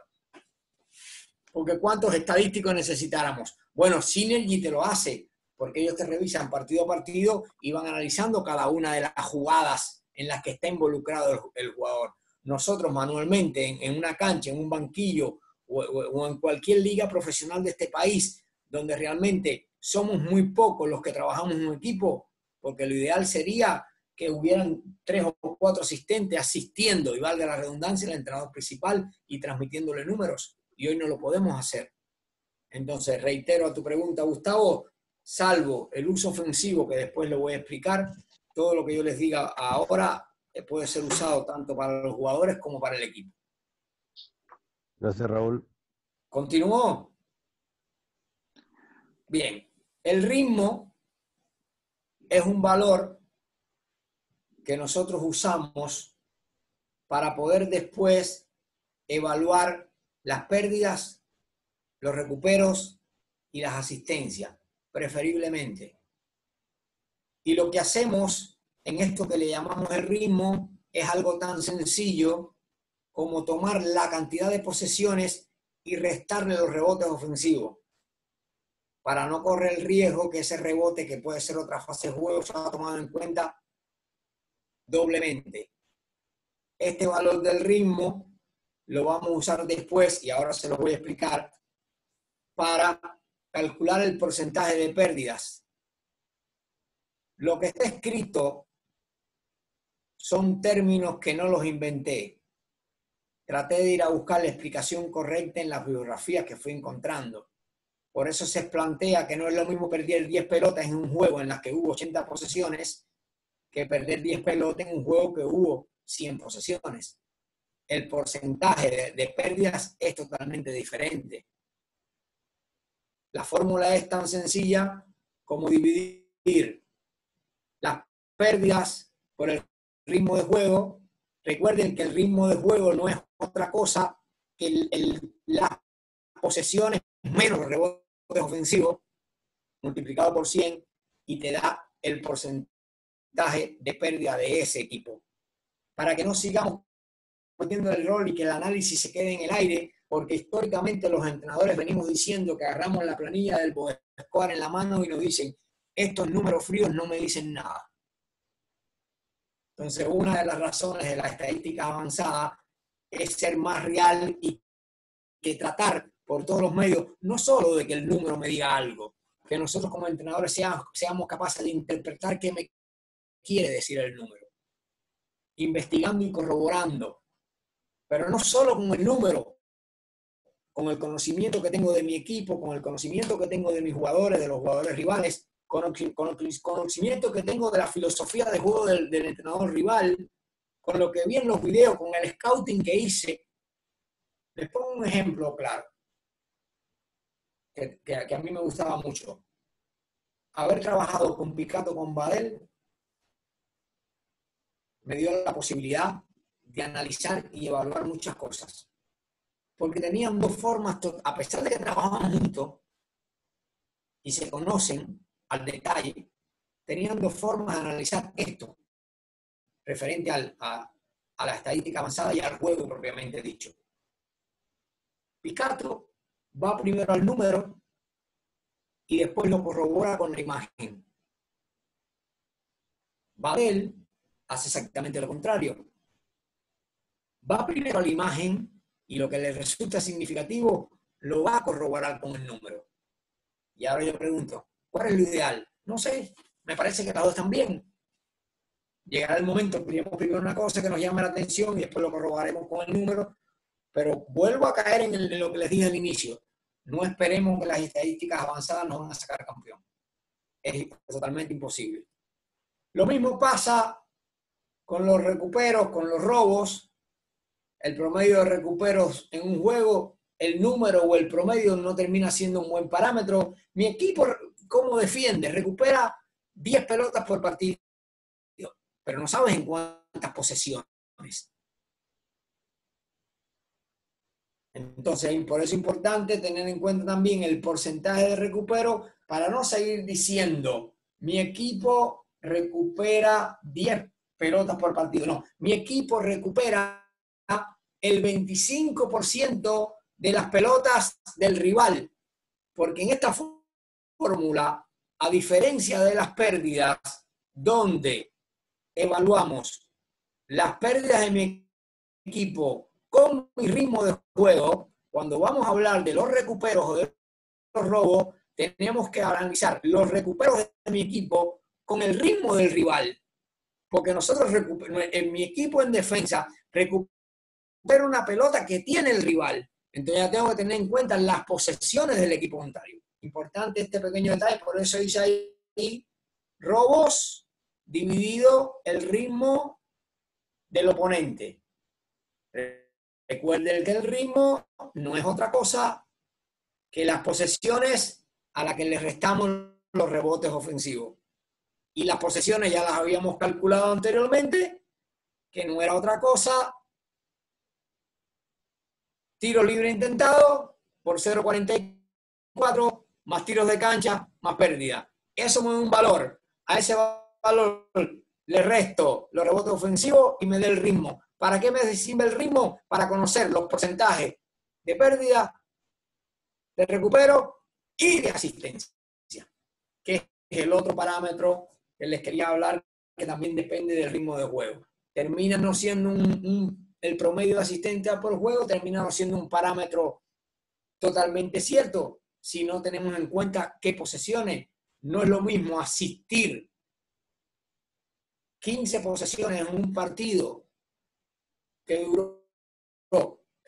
Porque ¿cuántos estadísticos necesitáramos? Bueno, Synergy te lo hace, porque ellos te revisan partido a partido y van analizando cada una de las jugadas en las que está involucrado el jugador. Nosotros manualmente, en una cancha, en un banquillo o en cualquier liga profesional de este país, donde realmente somos muy pocos los que trabajamos en un equipo, porque lo ideal sería que hubieran 3 o 4 asistentes asistiendo, y valga la redundancia, el entrenador principal y transmitiéndole números. Y hoy no lo podemos hacer. Entonces, reitero a tu pregunta, Gustavo, salvo el uso ofensivo, que después lo voy a explicar, todo lo que yo les diga ahora puede ser usado tanto para los jugadores como para el equipo. Gracias, Raúl. ¿Continúo? Bien. El ritmo es un valor que nosotros usamos para poder después evaluar las pérdidas, los recuperos y las asistencias, preferiblemente. Y lo que hacemos en esto que le llamamos el ritmo es algo tan sencillo como tomar la cantidad de posesiones y restarle los rebotes ofensivos, para no correr el riesgo que ese rebote, que puede ser otra fase de juego, se ha tomado en cuenta doblemente. Este valor del ritmo lo vamos a usar después, y ahora se lo voy a explicar, para calcular el porcentaje de pérdidas. Lo que está escrito son términos que no los inventé. Traté de ir a buscar la explicación correcta en las bibliografías que fui encontrando. Por eso se plantea que no es lo mismo perder 10 pelotas en un juego en las que hubo 80 posesiones que perder 10 pelotas en un juego que hubo 100 posesiones. El porcentaje de pérdidas es totalmente diferente. La fórmula es tan sencilla como dividir las pérdidas por el ritmo de juego. Recuerden que el ritmo de juego no es otra cosa que las posesiones menos los rebotes ofensivos multiplicado por 100, y te da el porcentaje de pérdida de ese equipo. Para que no sigamos cometiendo el error y que el análisis se quede en el aire, porque históricamente los entrenadores venimos diciendo que agarramos la planilla del box score en la mano y nos dicen, estos números fríos no me dicen nada. Entonces, una de las razones de la estadística avanzada es ser más real y que tratar por todos los medios, no solo de que el número me diga algo, que nosotros como entrenadores seamos capaces de interpretar qué me quiere decir el número, investigando y corroborando, pero no solo con el número, con el conocimiento que tengo de mi equipo, con el conocimiento que tengo de mis jugadores, de los jugadores rivales, con el conocimiento que tengo de la filosofía de juego del entrenador rival, con lo que vi en los videos, con el scouting que hice. Les pongo un ejemplo claro, que a mí me gustaba mucho. Haber trabajado con Picato, con Badel, me dio la posibilidad de analizar y evaluar muchas cosas. Porque tenían dos formas, a pesar de que trabajaban juntos y se conocen al detalle, tenían dos formas de analizar esto, referente a la estadística avanzada y al juego propiamente dicho. Picato va primero al número y después lo corrobora con la imagen. Badel hace exactamente lo contrario. Va primero a la imagen y lo que le resulta significativo lo va a corroborar con el número. Y ahora yo pregunto, ¿cuál es lo ideal? No sé, me parece que las dos están bien. Llegará el momento que diremos primero una cosa que nos llame la atención y después lo corroboraremos con el número, pero vuelvo a caer en lo que les dije al inicio. No esperemos que las estadísticas avanzadas nos van a sacar campeón. Es totalmente imposible. Lo mismo pasa con los recuperos, con los robos. El promedio de recuperos en un juego, el número o el promedio no termina siendo un buen parámetro. Mi equipo, ¿cómo defiende? Recupera 10 pelotas por partido, pero no sabes en cuántas posesiones. Entonces, por eso es importante tener en cuenta también el porcentaje de recupero para no seguir diciendo, mi equipo recupera 10 pelotas por partido. No, mi equipo recupera el 25% de las pelotas del rival. Porque en esta fórmula, a diferencia de las pérdidas, donde evaluamos las pérdidas de mi equipo con mi ritmo de juego, cuando vamos a hablar de los recuperos o de los robos, tenemos que analizar los recuperos de mi equipo con el ritmo del rival. Porque nosotros, en mi equipo en defensa, recupera una pelota que tiene el rival. Entonces ya tengo que tener en cuenta las posesiones del equipo contrario. Importante este pequeño detalle, por eso dice ahí robos dividido el ritmo del oponente. Recuerden que el ritmo no es otra cosa que las posesiones a las que le restamos los rebotes ofensivos. Y las posesiones ya las habíamos calculado anteriormente, que no era otra cosa. Tiro libre intentado por 0.44, más tiros de cancha, más pérdida. Eso me da un valor. A ese valor le resto los rebotes ofensivos y me da el ritmo. ¿Para qué me sirve el ritmo? Para conocer los porcentajes de pérdida, de recupero y de asistencia, que es el otro parámetro que les quería hablar, que también depende del ritmo de juego. Termina no siendo el promedio de asistencia por juego, termina no siendo un parámetro totalmente cierto si no tenemos en cuenta qué posesiones. No es lo mismo asistir 15 posesiones en un partido que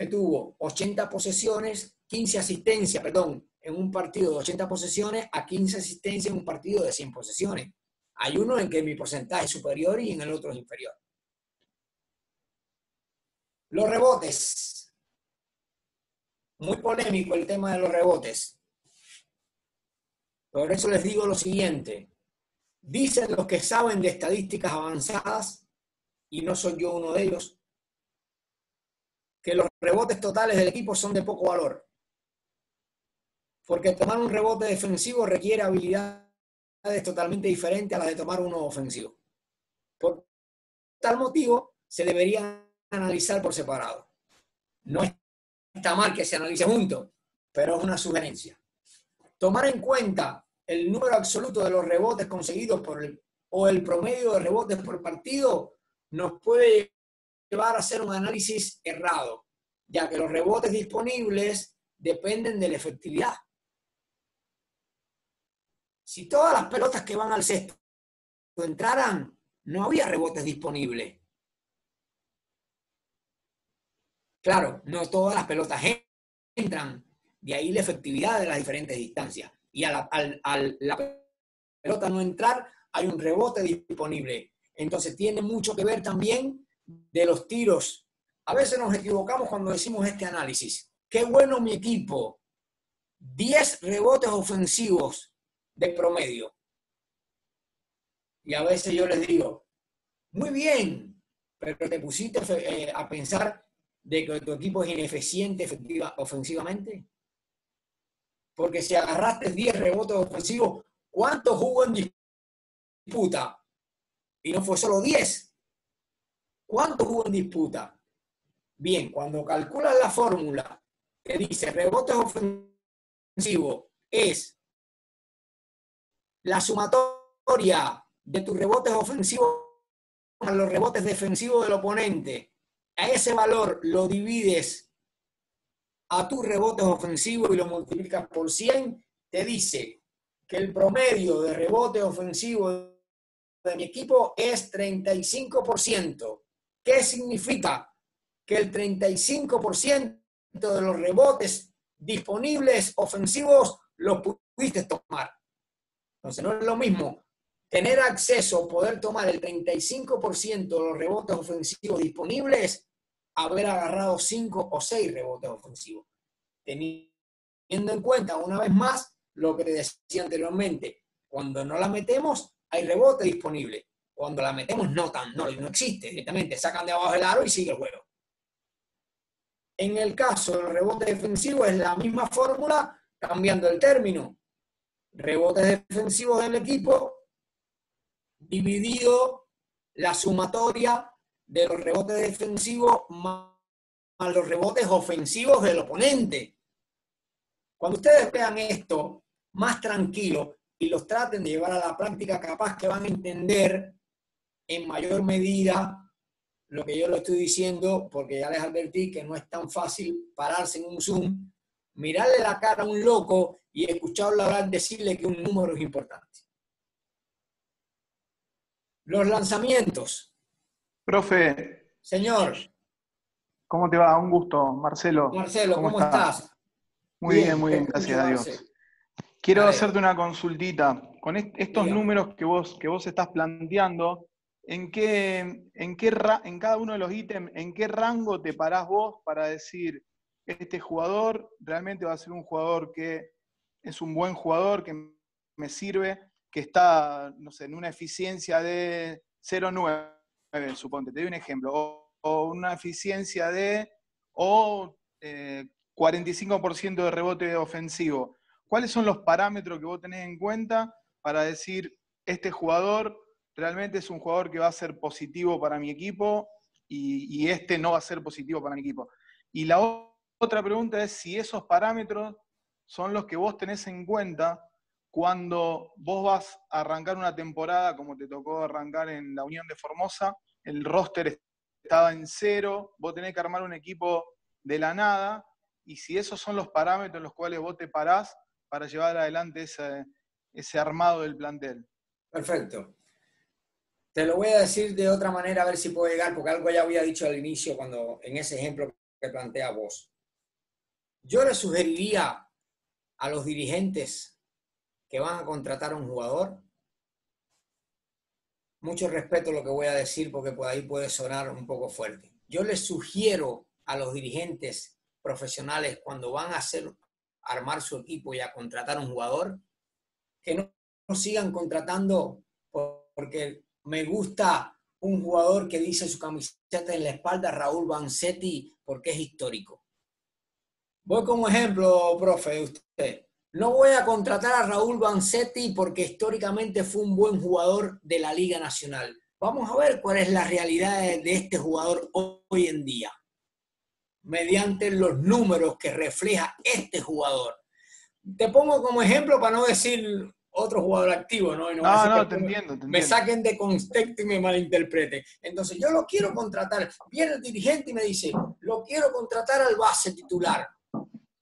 tuvo 80 posesiones, 15 asistencias, perdón, en un partido de 80 posesiones a 15 asistencias en un partido de 100 posesiones. Hay uno en que mi porcentaje es superior y en el otro es inferior. Los rebotes. Muy polémico el tema de los rebotes. Por eso les digo lo siguiente. Dicen los que saben de estadísticas avanzadas, y no soy yo uno de ellos, que los rebotes totales del equipo son de poco valor. Porque tomar un rebote defensivo requiere habilidades totalmente diferentes a las de tomar uno ofensivo. Por tal motivo, se debería analizar por separado. No está mal que se analice junto, pero es una sugerencia. Tomar en cuenta el número absoluto de los rebotes conseguidos o el promedio de rebotes por partido nos puede llevar a hacer un análisis errado, ya que los rebotes disponibles dependen de la efectividad. Si todas las pelotas que van al cesto entraran, no había rebotes disponibles. Claro, no todas las pelotas entran, de ahí la efectividad de las diferentes distancias. Y a la pelota no entrar, hay un rebote disponible. Entonces tiene mucho que ver también de los tiros. A veces nos equivocamos cuando decimos este análisis. Qué bueno mi equipo. 10 rebotes ofensivos de promedio. Y a veces yo les digo, muy bien, pero te pusiste a pensar de que tu equipo es ineficiente ofensivamente. Porque si agarraste 10 rebotes ofensivos, ¿cuántos jugó en disputa? Y no fue solo 10. ¿Cuántos jugó en disputa? Bien, cuando calculas la fórmula que dice rebotes ofensivos es la sumatoria de tus rebotes ofensivos a los rebotes defensivos del oponente, a ese valor lo divides a tus rebotes ofensivos y lo multiplicas por 100, te dice que el promedio de rebote ofensivo de mi equipo es 35%. ¿Qué significa? Que el 35% de los rebotes disponibles ofensivos los pudiste tomar. Entonces no es lo mismo tener acceso, poder tomar el 35% de los rebotes ofensivos disponibles, haber agarrado 5 o 6 rebotes ofensivos. Teniendo en cuenta, una vez más, lo que te decía anteriormente, cuando no la metemos, hay rebote disponible. Cuando la metemos, no existe directamente. Sacan de abajo el aro y sigue el juego. En el caso del rebote defensivo es la misma fórmula, cambiando el término. Rebotes defensivos del equipo dividido la sumatoria de los rebotes defensivos más los rebotes ofensivos del oponente. Cuando ustedes vean esto más tranquilo y los traten de llevar a la práctica, capaz que van a entender en mayor medida lo que yo le estoy diciendo, porque ya les advertí que no es tan fácil pararse en un Zoom, mirarle la cara a un loco y escucharlo hablar, decirle que un número es importante. Los lanzamientos. Profe. Señor. ¿Cómo te va? Un gusto, Marcelo. Marcelo, ¿cómo estás? Muy bien, gracias a Dios. Quiero hacerte una consultita. Con estos números que vos estás planteando, ¿en cada uno de los ítems, en qué rango te parás vos para decir, este jugador realmente va a ser un jugador que es un buen jugador, que me sirve, que está, no sé, en una eficiencia de 0,9, suponte, te doy un ejemplo, o una eficiencia de 45% de rebote ofensivo? ¿Cuáles son los parámetros que vos tenés en cuenta para decir, este jugador realmente es un jugador que va a ser positivo para mi equipo y este no va a ser positivo para mi equipo? Y la otra pregunta es si esos parámetros son los que vos tenés en cuenta cuando vos vas a arrancar una temporada, como te tocó arrancar en la Unión de Formosa, el roster estaba en 0, vos tenés que armar un equipo de la nada, y si esos son los parámetros en los cuales vos te parás para llevar adelante ese armado del plantel. Perfecto. Te lo voy a decir de otra manera, a ver si puedo llegar, porque algo ya había dicho al inicio, cuando en ese ejemplo que plantea vos. Yo le sugeriría a los dirigentes que van a contratar a un jugador, mucho respeto a lo que voy a decir, porque por ahí puede sonar un poco fuerte. Yo les sugiero a los dirigentes profesionales, cuando van a armar su equipo y a contratar a un jugador, que no sigan contratando porque me gusta un jugador que dice su camiseta en la espalda, Raúl Vanzetti, porque es histórico. Voy como ejemplo, profe, de usted. No voy a contratar a Raúl Vanzetti porque históricamente fue un buen jugador de la Liga Nacional. Vamos a ver cuál es la realidad de este jugador hoy en día, mediante los números que refleja este jugador. Te pongo como ejemplo para no decir otro jugador activo, ¿no? No, te entiendo. Me saquen de contexto y me malinterpreten. Entonces, yo lo quiero contratar. Viene el dirigente y me dice, lo quiero contratar al base titular.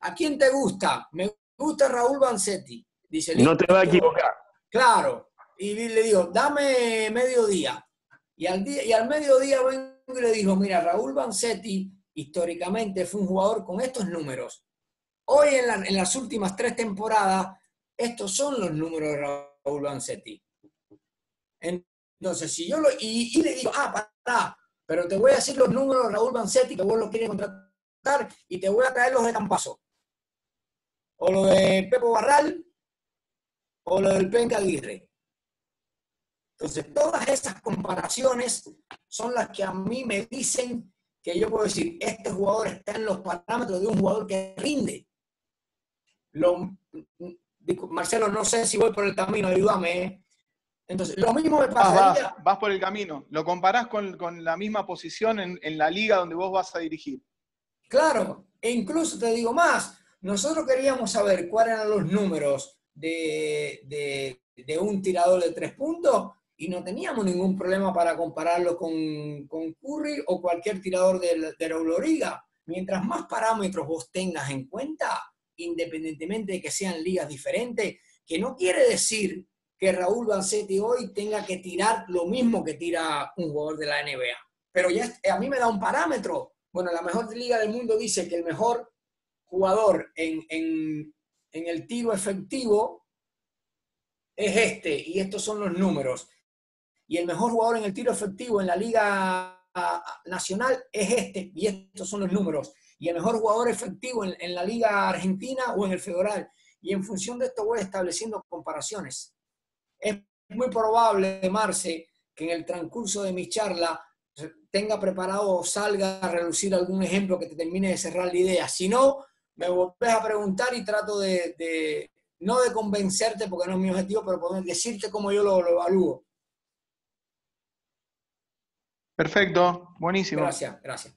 ¿A quién te gusta? Me gusta Raúl Vanzetti. Dice, no te va a equivocar. Claro. Y le digo, dame mediodía. Y al mediodía vengo y le digo, mira, Raúl Vanzetti históricamente fue un jugador con estos números. Hoy en las últimas 3 temporadas, estos son los números de Raúl Vanzetti. Entonces, si yo y le digo, pará, pero te voy a decir los números de Raúl Vanzetti, que vos lo quieres contratar, y te voy a traer los de Campazo. O lo de Pepo Barral, o lo del Penca Aguirre. Entonces, todas esas comparaciones son las que a mí me dicen que yo puedo decir, este jugador está en los parámetros de un jugador que rinde. Marcelo, no sé si voy por el camino, ayúdame. Entonces, lo mismo me pasaría... Vas por el camino. Lo comparás con la misma posición en la liga donde vos vas a dirigir. Claro, e incluso te digo más. Nosotros queríamos saber cuáles eran los números de un tirador de 3 puntos y no teníamos ningún problema para compararlo con Curry o cualquier tirador de la Euroliga. Mientras más parámetros vos tengas en cuenta, independientemente de que sean ligas diferentes, que no quiere decir que Raúl Vanzetti hoy tenga que tirar lo mismo que tira un jugador de la NBA. Pero ya a mí me da un parámetro. Bueno, la mejor liga del mundo dice que el mejor jugador en el tiro efectivo es este, y estos son los números. Y el mejor jugador en el tiro efectivo en la Liga Nacional es este, y estos son los números. Y el mejor jugador efectivo en la Liga Argentina o en el Federal. Y en función de esto voy estableciendo comparaciones. Es muy probable, Marce, que en el transcurso de mi charla tenga preparado o salga a relucir algún ejemplo que te termine de cerrar la idea. Si no, me volvés a preguntar y trato no de convencerte, porque no es mi objetivo, pero poder decirte cómo yo lo evalúo. Perfecto, buenísimo. Gracias.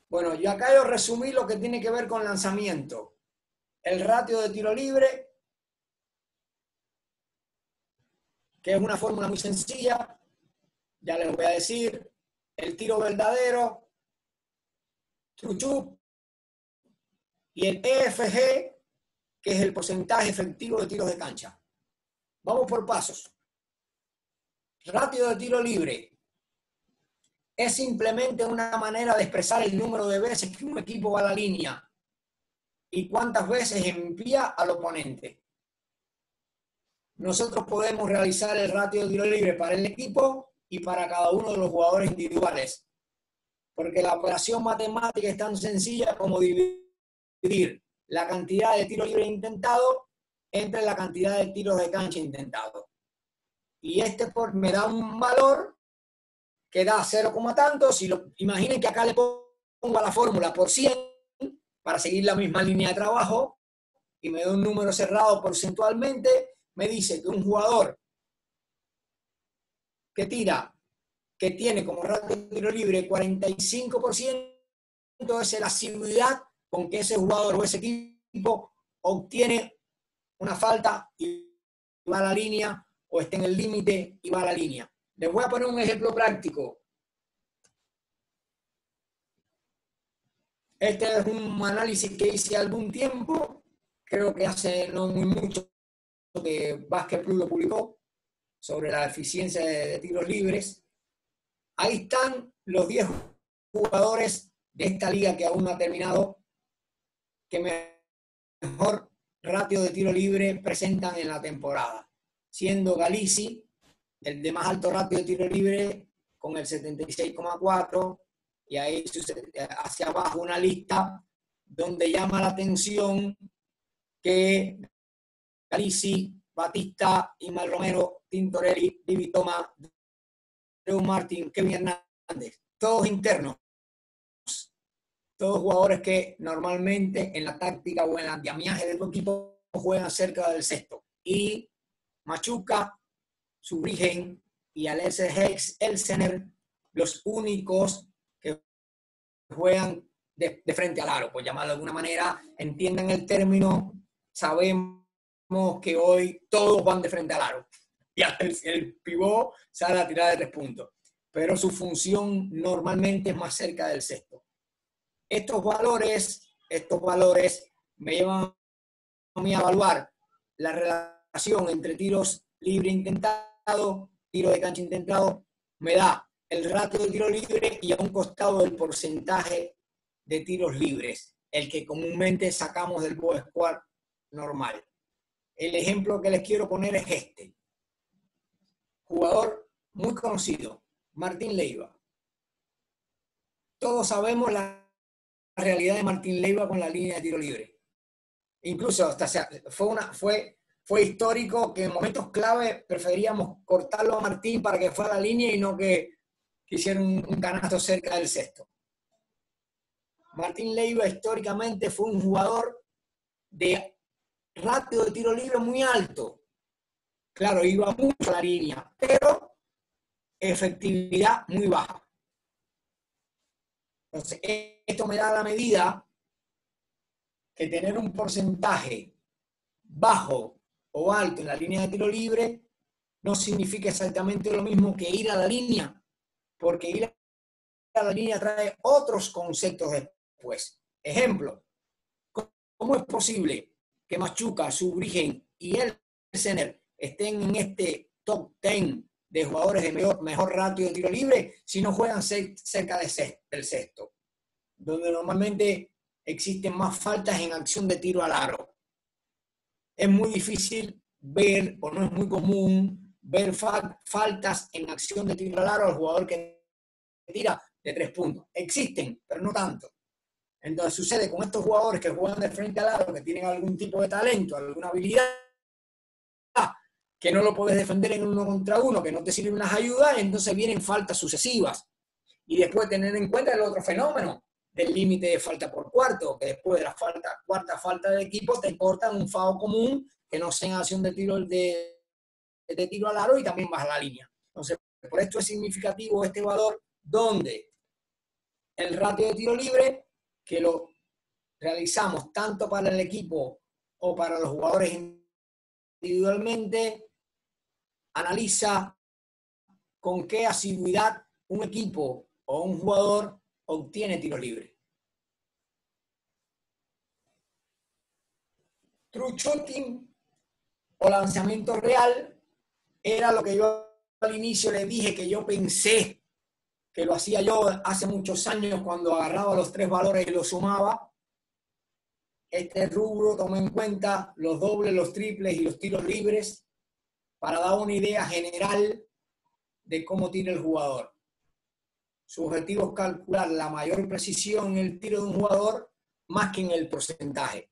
Bueno, yo acá resumí lo que tiene que ver con lanzamiento. El ratio de tiro libre, que es una fórmula muy sencilla, ya les voy a decir. El tiro verdadero, true shoot, y el EFG, que es el porcentaje efectivo de tiros de cancha. Vamos por pasos. Ratio de tiro libre es simplemente una manera de expresar el número de veces que un equipo va a la línea y cuántas veces envía al oponente. Nosotros podemos realizar el ratio de tiro libre para el equipo y para cada uno de los jugadores individuales, porque la operación matemática es tan sencilla como dividir la cantidad de tiros libres intentados entre la cantidad de tiros de cancha intentados. Y me da un valor que da 0, tanto. Imaginen que acá le pongo a la fórmula por 100 para seguir la misma línea de trabajo y me da un número cerrado porcentualmente. Me dice que un jugador que tiene como ratio de tiro libre 45%, es la asiduidad con que ese jugador o ese equipo obtiene una falta y va a la línea, o está en el límite y va a la línea. Les voy a poner un ejemplo práctico. Este es un análisis que hice algún tiempo, creo que hace no muy mucho que Basket Plus lo publicó, sobre la eficiencia de tiros libres. Ahí están los 10 jugadores de esta liga que aún no ha terminado, que mejor ratio de tiro libre presentan en la temporada, siendo Galizzi el de más alto ratio de tiro libre con el 76,4, y ahí hacia abajo una lista donde llama la atención que Galizzi, Batista, Ismael Romero, Tintorelli, Divi Thomas, Drew Martin, Kevin Hernández, todos internos, todos jugadores que normalmente en la táctica o en el andamiaje de tu equipo juegan cerca del cesto. Y Machuca, Subrigen y Alexis Hayes, Elsener, los únicos que juegan de frente al aro, por llamarlo de alguna manera. Entiendan el término, sabemos que hoy todos van de frente al aro. Y el pivot sale a tirar de 3 puntos. Pero su función normalmente es más cerca del cesto. Estos valores me llevan a mí a evaluar la relación entre tiros libre intentado, tiro de cancha intentado. Me da el ratio de tiro libre y a un costado el porcentaje de tiros libres, el que comúnmente sacamos del box score normal. El ejemplo que les quiero poner es este. Jugador muy conocido, Martín Leiva. Todos sabemos la realidad de Martín Leiva con la línea de tiro libre. Incluso hasta fue histórico que en momentos clave preferíamos cortarlo a Martín para que fuera a la línea y no que hiciera un canasto cerca del cesto. Martín Leiva históricamente fue un jugador de ratio de tiro libre muy alto. Claro, iba mucho a la línea, pero efectividad muy baja. Entonces, esto me da la medida que tener un porcentaje bajo o alto en la línea de tiro libre no significa exactamente lo mismo que ir a la línea, porque ir a la línea trae otros conceptos después. Ejemplo, ¿cómo es posible que Machuca, Subrigen y Elsener estén en este top 10 de jugadores de mejor ratio de tiro libre si no juegan cerca del cesto, donde normalmente existen más faltas en acción de tiro al aro? Es muy difícil ver, o no es muy común, ver faltas en acción de tiro al aro al jugador que tira de 3 puntos. Existen, pero no tanto. Entonces sucede con estos jugadores que juegan de frente al aro, que tienen algún tipo de talento, alguna habilidad, que no lo puedes defender en 1 contra 1, que no te sirven las ayudas, entonces vienen faltas sucesivas. Y después tener en cuenta el otro fenómeno del límite de falta por cuarto, que después de la cuarta falta del equipo te cortan un FAO común que no sea acción de tiro al aro y también baja la línea. Entonces, por esto es significativo este valor donde el ratio de tiro libre, que lo realizamos tanto para el equipo o para los jugadores individualmente, analiza con qué asiduidad un equipo o un jugador obtiene tiro libre. True shooting o lanzamiento real era lo que yo al inicio le dije que yo pensé que lo hacía yo hace muchos años cuando agarraba los 3 valores y los sumaba. Este rubro toma en cuenta los dobles, los triples y los tiros libres para dar una idea general de cómo tira el jugador. Su objetivo es calcular la mayor precisión en el tiro de un jugador más que en el porcentaje.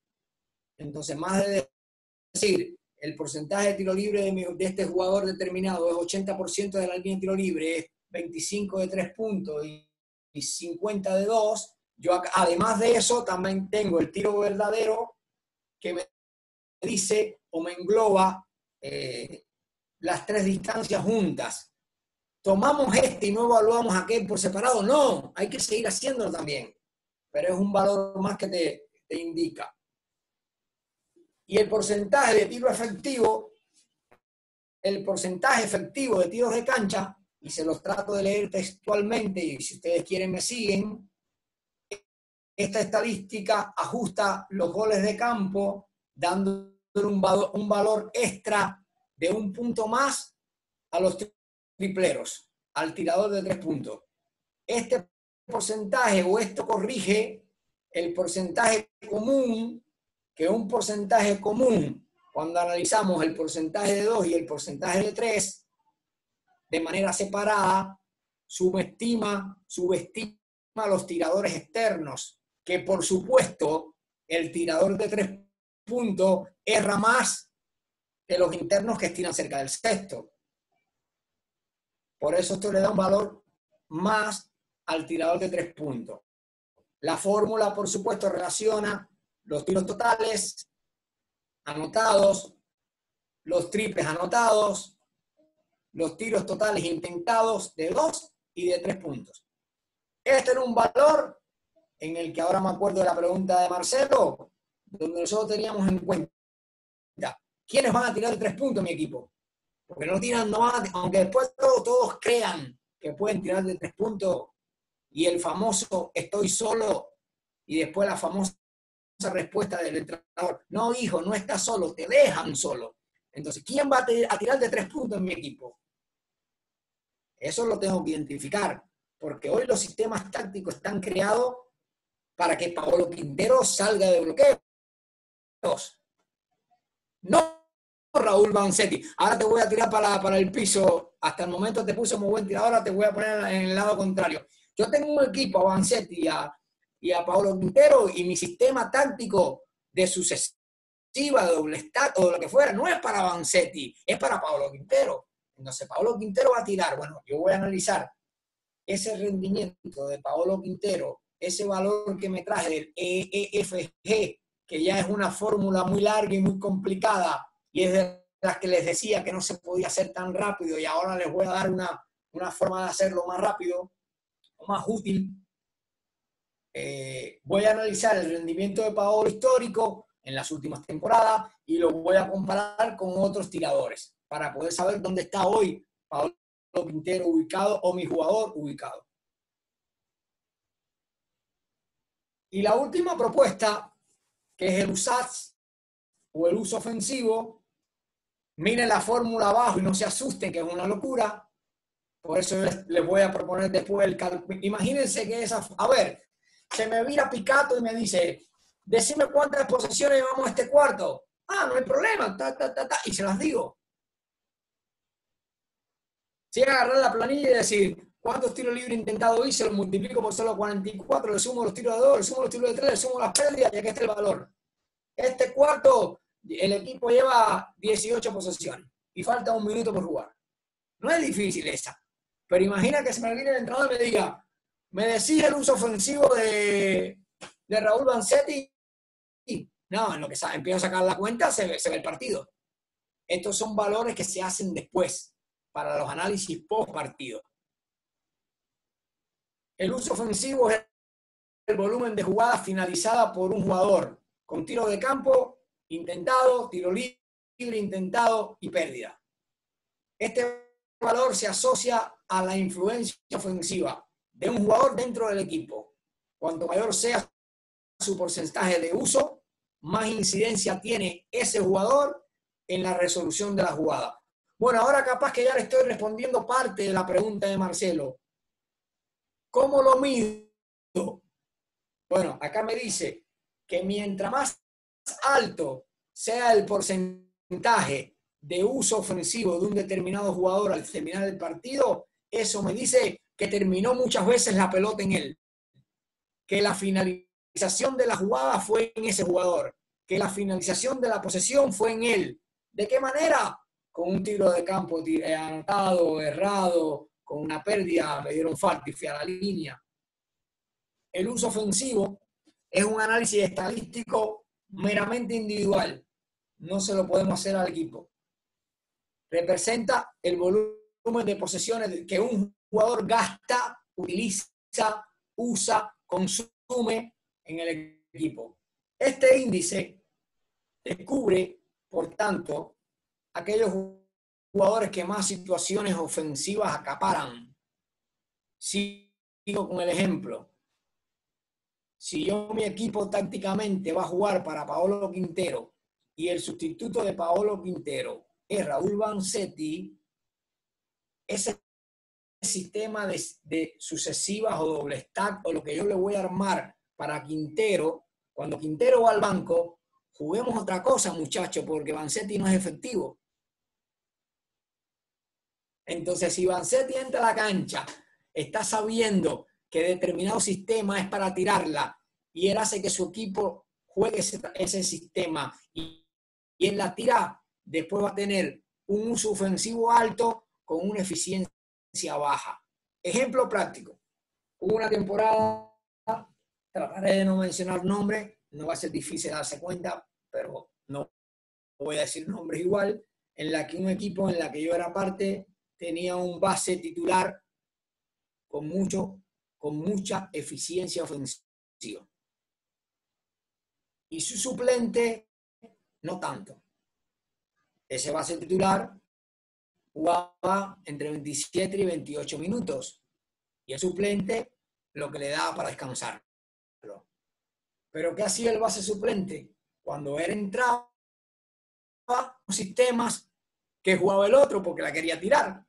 Entonces, más de decir, el porcentaje de tiro libre de este jugador determinado es 80% de la línea de tiro libre, es 25 de 3 puntos y 50 de 2, yo además de eso también tengo el tiro verdadero que me dice o me engloba las 3 distancias juntas. ¿Tomamos este y no evaluamos aquel por separado? No, hay que seguir haciéndolo también, pero es un valor más que te indica. Y el porcentaje de tiro efectivo, el porcentaje efectivo de tiros de cancha, y se los trato de leer textualmente, y si ustedes quieren me siguen, esta estadística ajusta los goles de campo, dándole un valor extra de 1 punto más a los tripleros, al tirador de 3 puntos. Este porcentaje, o esto corrige el porcentaje común, que un porcentaje común, cuando analizamos el porcentaje de 2 y el porcentaje de 3, de manera separada, subestima a los tiradores externos, que por supuesto el tirador de 3 puntos erra más que los internos que estiran cerca del cesto. Por eso esto le da un valor más al tirador de 3 puntos. La fórmula, por supuesto, relaciona los tiros totales anotados, los triples anotados, los tiros totales intentados de 2 y de 3 puntos. Este era un valor en el que ahora me acuerdo de la pregunta de Marcelo, donde nosotros teníamos en cuenta quiénes van a tirar de 3 puntos en mi equipo. Porque no tiran, no van a, aunque después todos crean que pueden tirar de 3 puntos y el famoso estoy solo y después la famosa respuesta del entrenador, no hijo, no estás solo, te dejan solo. Entonces, ¿quién va a tirar de 3 puntos en mi equipo? Eso lo tengo que identificar, porque hoy los sistemas tácticos están creados para que Paolo Quintero salga de bloqueos. No Raúl Vanzetti. Ahora te voy a tirar para el piso. Hasta el momento te puse muy buen tirador, ahora te voy a poner en el lado contrario. Yo tengo un equipo, a Vanzetti y a Paolo Quintero, y mi sistema táctico de sucesiva, de doble stack o lo que fuera, no es para Vanzetti, es para Paolo Quintero. Entonces, Paolo Quintero va a tirar. Bueno, yo voy a analizar ese rendimiento de Paolo Quintero, ese valor que me traje del EEFG, que ya es una fórmula muy larga y muy complicada, y es de las que les decía que no se podía hacer tan rápido, y ahora les voy a dar una forma de hacerlo más rápido o más útil. Voy a analizar el rendimiento de Paolo histórico en las últimas temporadas y lo voy a comparar con otros tiradores para poder saber dónde está hoy Paolo Quintero ubicado o mi jugador ubicado. Y la última propuesta, que es el USAT o el uso ofensivo. Miren la fórmula abajo y no se asusten, que es una locura. Por eso les voy a proponer después el cálculo. Imagínense que esa... A ver, se me vira Picato y me dice, decime cuántas posesiones llevamos a este cuarto. Ah, no hay problema, y se las digo. Si agarrar la planilla y decir, ¿cuántos tiros libres intentados hice? Lo multiplico por solo 44, le sumo los tiros de 2, le sumo los tiros de 3, le sumo las pérdidas, y aquí está el valor. Este cuarto, el equipo lleva 18 posesiones y falta 1 minuto por jugar. No es difícil esa. Pero imagina que se me viene el entrenador y me diga, ¿Me decís el uso ofensivo de Raúl Vanzetti? No, en lo que empiezo a sacar la cuenta se ve el partido. Estos son valores que se hacen después, para los análisis post partido. El uso ofensivo es el volumen de jugadas finalizada por un jugador, con tiro de campo intentado, tiro libre intentado y pérdida. Este valor se asocia a la influencia ofensiva de un jugador dentro del equipo. Cuanto mayor sea su porcentaje de uso, más incidencia tiene ese jugador en la resolución de la jugada. Bueno, ahora capaz que ya le estoy respondiendo parte de la pregunta de Marcelo. ¿Cómo lo mido? Bueno, acá me dice que mientras más alto sea el porcentaje de uso ofensivo de un determinado jugador al terminar el partido, eso me dice que terminó muchas veces la pelota en él, que la finalización de la jugada fue en ese jugador, que la finalización de la posesión fue en él. ¿De qué manera? Con un tiro de campo anotado, errado, con una pérdida, me dieron falta y fui a la línea. El uso ofensivo es un análisis estadístico meramente individual. No se lo podemos hacer al equipo. Representa el volumen de posesiones que un jugador gasta, utiliza, usa, consume en el equipo. Este índice descubre, por tanto, aquellos jugadores que más situaciones ofensivas acaparan. Sigo con el ejemplo. Si mi equipo tácticamente va a jugar para Paolo Quintero y el sustituto de Paolo Quintero es Raúl Vanzetti, ese sistema de sucesivas o doble stack o lo que yo le voy a armar para Quintero, cuando Quintero va al banco, juguemos otra cosa, muchachos, porque Vanzetti no es efectivo. Entonces, si Vanzetti entra a la cancha, está sabiendo que determinado sistema es para tirarla y él hace que su equipo juegue ese sistema y él la tira, después va a tener un uso ofensivo alto con una eficiencia baja. Ejemplo práctico. Hubo una temporada, trataré de no mencionar nombres, no va a ser difícil darse cuenta, pero no voy a decir nombres igual, en la que un equipo en la que yo era parte tenía un base titular con mucha eficiencia ofensiva. Y su suplente, no tanto. Ese base titular jugaba entre 27 y 28 minutos. Y el suplente lo que le daba para descansar. Pero ¿qué hacía el base suplente? Cuando él entraba, sistemas que jugaba el otro porque la quería tirar.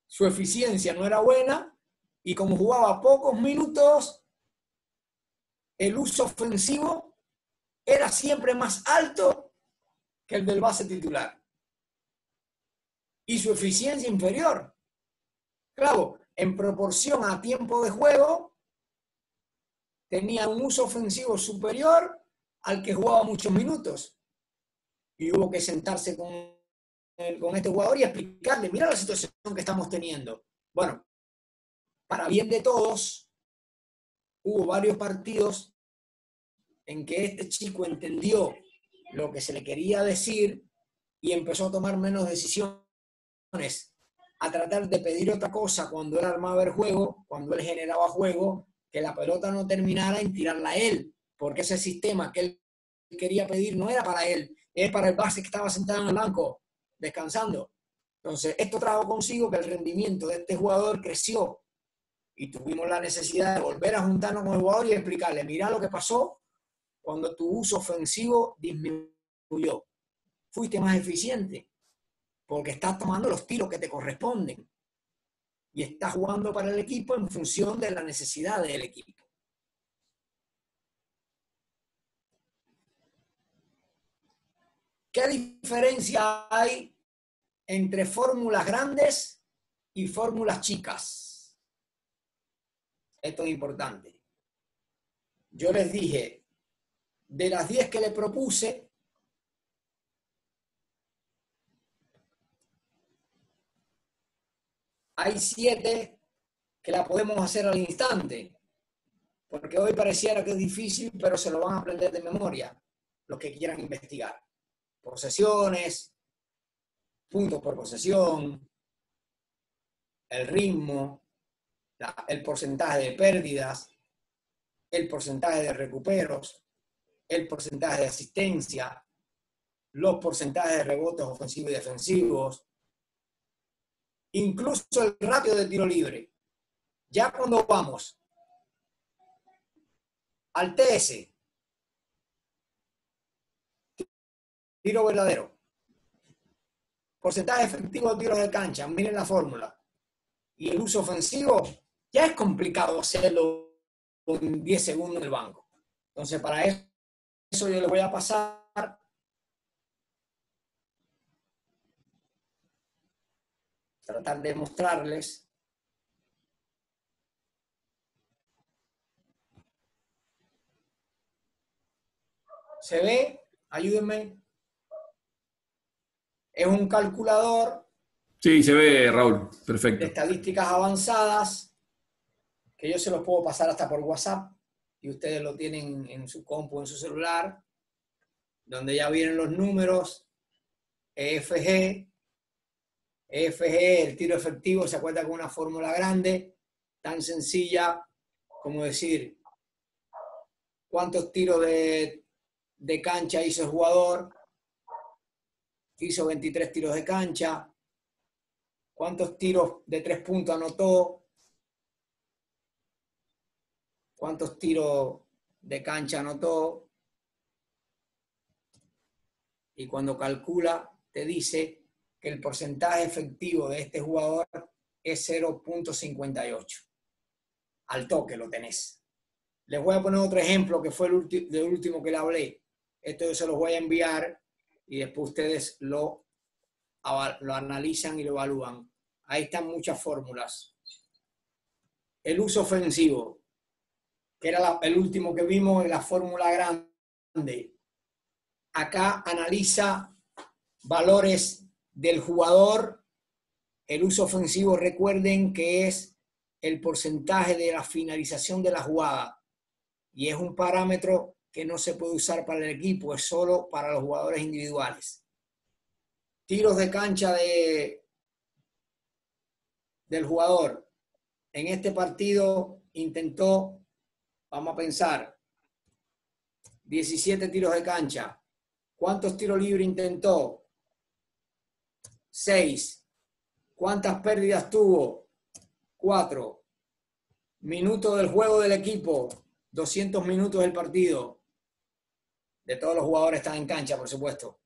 Su eficiencia no era buena y como jugaba pocos minutos, el uso ofensivo era siempre más alto que el del base titular. Y su eficiencia inferior. Claro, en proporción a tiempo de juego, tenía un uso ofensivo superior al que jugaba muchos minutos. Y hubo que sentarse con este jugador y explicarle, mira la situación que estamos teniendo. Bueno, para bien de todos, hubo varios partidos en que este chico entendió lo que se le quería decir y empezó a tomar menos decisiones, a tratar de pedir otra cosa cuando él armaba el juego, cuando él generaba juego, que la pelota no terminara en tirarla a él, porque ese sistema que él quería pedir no era para él, es para el base que estaba sentado en el banco, descansando. Entonces, esto trajo consigo que el rendimiento de este jugador creció y tuvimos la necesidad de volver a juntarnos con el jugador y explicarle, mira lo que pasó cuando tu uso ofensivo disminuyó. Fuiste más eficiente porque estás tomando los tiros que te corresponden y estás jugando para el equipo en función de la necesidad del equipo. ¿Qué diferencia hay entre fórmulas grandes y fórmulas chicas? Esto es importante. Yo les dije, de las 10 que le propuse, hay 7 que la podemos hacer al instante, porque hoy pareciera que es difícil, pero se lo van a aprender de memoria los que quieran investigar. Posesiones, puntos por posesión, el ritmo, el porcentaje de pérdidas, el porcentaje de recuperos, el porcentaje de asistencia, los porcentajes de rebotes ofensivos y defensivos, incluso el ratio de tiro libre. Ya cuando vamos al TS, tiro verdadero, porcentaje efectivo de tiros de cancha, miren la fórmula, y el uso ofensivo, ya es complicado hacerlo con 10 segundos en el banco. Entonces, para eso yo les voy a pasar tratar de mostrarles ¿se ve? Ayúdenme. Es un calculador Sí, se ve, Raúl. de Perfecto. estadísticas avanzadas que yo se los puedo pasar hasta por WhatsApp y ustedes lo tienen en su compu, en su celular, donde ya vienen los números, EFG, el tiro efectivo, se acuerda con una fórmula grande, tan sencilla como decir cuántos tiros de cancha hizo el jugador, hizo 23 tiros de cancha, cuántos tiros de 3 puntos anotó, cuántos tiros de cancha anotó, y cuando calcula te dice que el porcentaje efectivo de este jugador es 0.58. Al toque lo tenés. Les voy a poner otro ejemplo que fue el último que le hablé. Esto yo se los voy a enviar y después ustedes lo analizan y lo evalúan. Ahí están muchas fórmulas. El uso ofensivo, que era el último que vimos en la fórmula grande. Acá analiza valores del jugador. El uso ofensivo, recuerden que es el porcentaje de la finalización de la jugada. Y es un parámetro que no se puede usar para el equipo, es solo para los jugadores individuales. Tiros de cancha del jugador. En este partido intentó, vamos a pensar, 17 tiros de cancha. ¿Cuántos tiros libres intentó? 6. ¿Cuántas pérdidas tuvo? 4. Minutos del juego del equipo. 200 minutos del partido. De todos los jugadores están en cancha, por supuesto.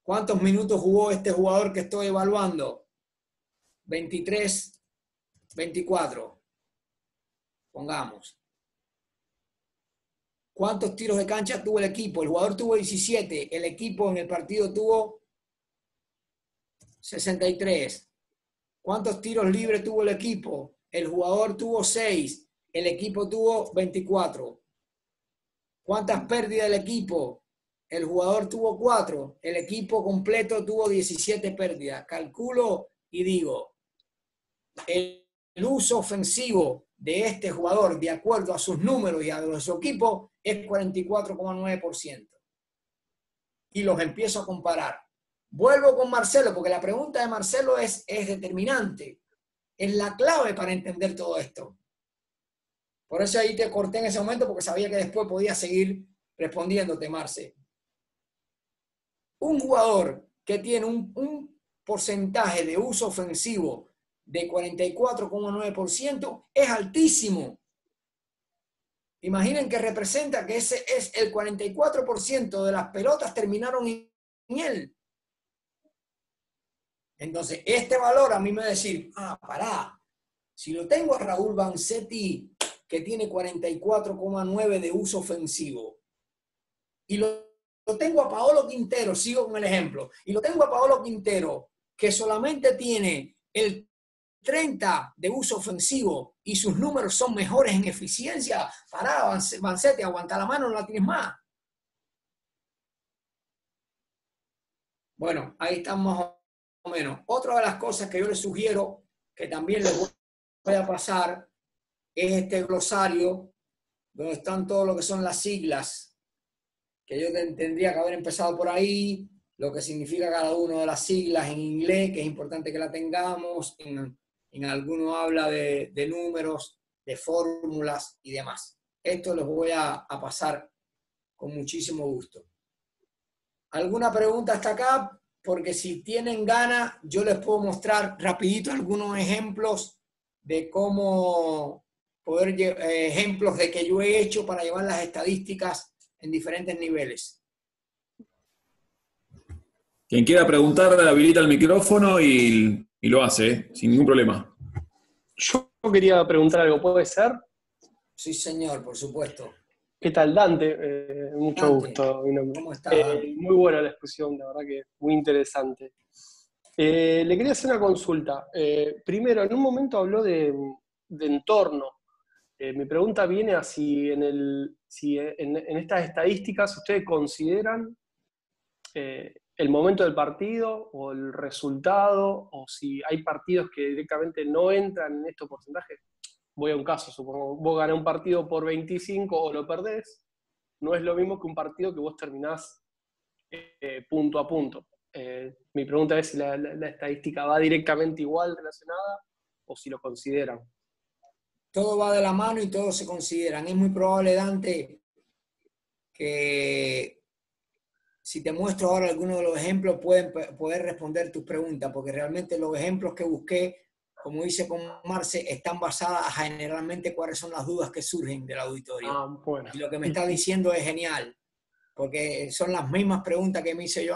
¿Cuántos minutos jugó este jugador que estoy evaluando? 23, 24. Pongamos. ¿Cuántos tiros de cancha tuvo el equipo? El jugador tuvo 17. El equipo en el partido tuvo 63. ¿Cuántos tiros libres tuvo el equipo? El jugador tuvo 6. El equipo tuvo 24. ¿Cuántas pérdidas del equipo? El jugador tuvo 4. El equipo completo tuvo 17 pérdidas. Calculo y digo, el uso ofensivo de este jugador, de acuerdo a sus números y a los de su equipo, es 44,9%. Y los empiezo a comparar. Vuelvo con Marcelo, porque la pregunta de Marcelo es determinante. Es la clave para entender todo esto. Por eso ahí te corté en ese momento, porque sabía que después podía seguir respondiéndote, Marce. Un jugador que tiene un porcentaje de uso ofensivo de 44,9% es altísimo. Imaginen que representa que ese es el 44% de las pelotas terminaron en él. Entonces, este valor a mí me va a decir, pará, si lo tengo a Raúl Vanzetti, que tiene 44,9 de uso ofensivo, y lo tengo a Paolo Quintero, sigo con el ejemplo, y lo tengo a Paolo Quintero, que solamente tiene el 30 de uso ofensivo y sus números son mejores en eficiencia, pará, Vanzetti, aguanta la mano, no la tienes más. Bueno, ahí estamos más o menos. Otra de las cosas que yo les sugiero, que también les voy a pasar, es este glosario donde están todo lo que son las siglas, que yo tendría que haber empezado por ahí, lo que significa cada una de las siglas en inglés, que es importante que la tengamos, en alguno habla de números, de fórmulas y demás. Esto los voy a pasar con muchísimo gusto. ¿Alguna pregunta hasta acá? Porque si tienen ganas, yo les puedo mostrar rapidito algunos ejemplos de cómo poder, ejemplos de que yo he hecho para llevar las estadísticas en diferentes niveles. Quien quiera preguntar, habilita el micrófono y lo hace, sin ningún problema. Yo quería preguntar algo, ¿puede ser? Sí, señor, por supuesto. ¿Qué tal, Dante? Mucho Dante, gusto. Mi nombre. ¿cómo estás, Dante? Muy buena la exposición, la verdad que muy interesante. Le quería hacer una consulta. Primero, en un momento habló de entorno. Mi pregunta viene a si en estas estadísticas ustedes consideran el momento del partido o el resultado, o si hay partidos que directamente no entran en estos porcentajes. Voy a un caso, supongo, vos ganás un partido por 25 o lo perdés, no es lo mismo que un partido que vos terminás punto a punto. Mi pregunta es si la estadística va directamente igual relacionada o si lo consideran. Todo va de la mano y todos se consideran. Es muy probable, Dante, que si te muestro ahora algunos de los ejemplos pueden poder responder tus preguntas, porque realmente los ejemplos que busqué, como hice con Marce, están basadas generalmente cuáles son las dudas que surgen del auditorio. Bueno. Y lo que me está diciendo es genial, porque son las mismas preguntas que me hice yo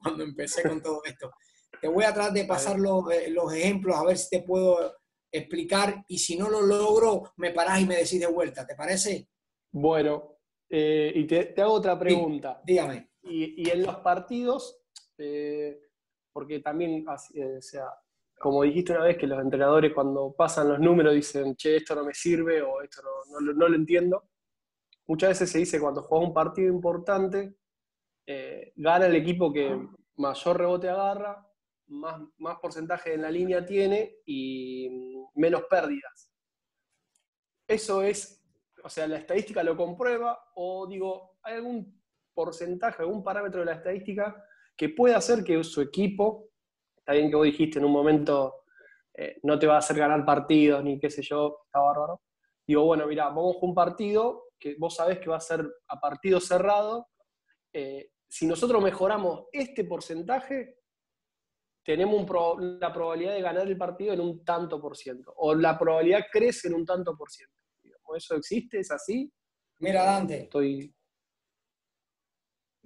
cuando empecé con todo esto. Te voy a tratar de pasar los ejemplos a ver si te puedo explicar, y si no lo logro, me parás y me decís de vuelta, ¿te parece? Bueno, y te hago otra pregunta. Sí, dígame. Y en los partidos, porque también, o sea, como dijiste una vez, que los entrenadores cuando pasan los números dicen, che, esto no me sirve o esto no lo entiendo. Muchas veces se dice cuando juega un partido importante, gana el equipo que mayor rebote agarra, más porcentaje en la línea tiene y menos pérdidas. Eso es, o sea, la estadística lo comprueba, o digo, ¿hay algún porcentaje, algún parámetro de la estadística que pueda hacer que su equipo, está bien que vos dijiste en un momento, no te va a hacer ganar partidos, ni qué sé yo, está bárbaro? Digo, bueno, mirá, vamos a un partido que vos sabés que va a ser a partido cerrado. Si nosotros mejoramos este porcentaje, tenemos la probabilidad de ganar el partido en un tanto por ciento, o la probabilidad crece en un tanto por ciento. ¿Eso existe? ¿Es así? Mira, Dante.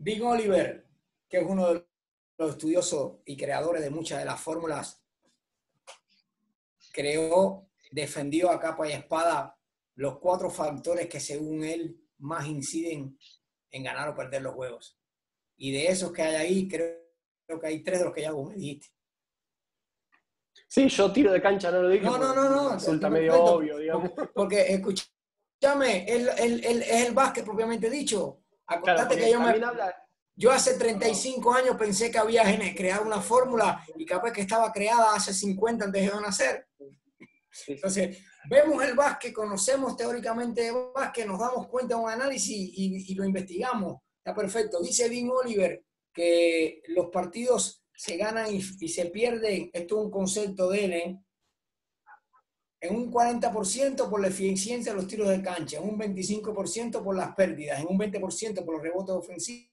Big Oliver, que es uno de los estudiosos y creadores de muchas de las fórmulas, defendió a capa y espada los 4 factores que según él más inciden en ganar o perder los juegos. Y de esos que hay ahí, creo que hay 3 de los que ya vos me dijiste. Sí, yo tiro de cancha, no lo dije. No. Resulta medio obvio, digamos. Porque escúchame, es el básquet propiamente dicho. Acordate claro, que yo hace 35 años pensé que había creado una fórmula y capaz que estaba creada hace 50 antes de yo nacer. Entonces, vemos el básquet, conocemos teóricamente de básquet, nos damos cuenta de un análisis y lo investigamos. Está perfecto. Dice Dean Oliver que los partidos se ganan y se pierden, esto es un concepto de él, en un 40% por la eficiencia de los tiros de cancha, en un 25% por las pérdidas, en un 20% por los rebotes ofensivos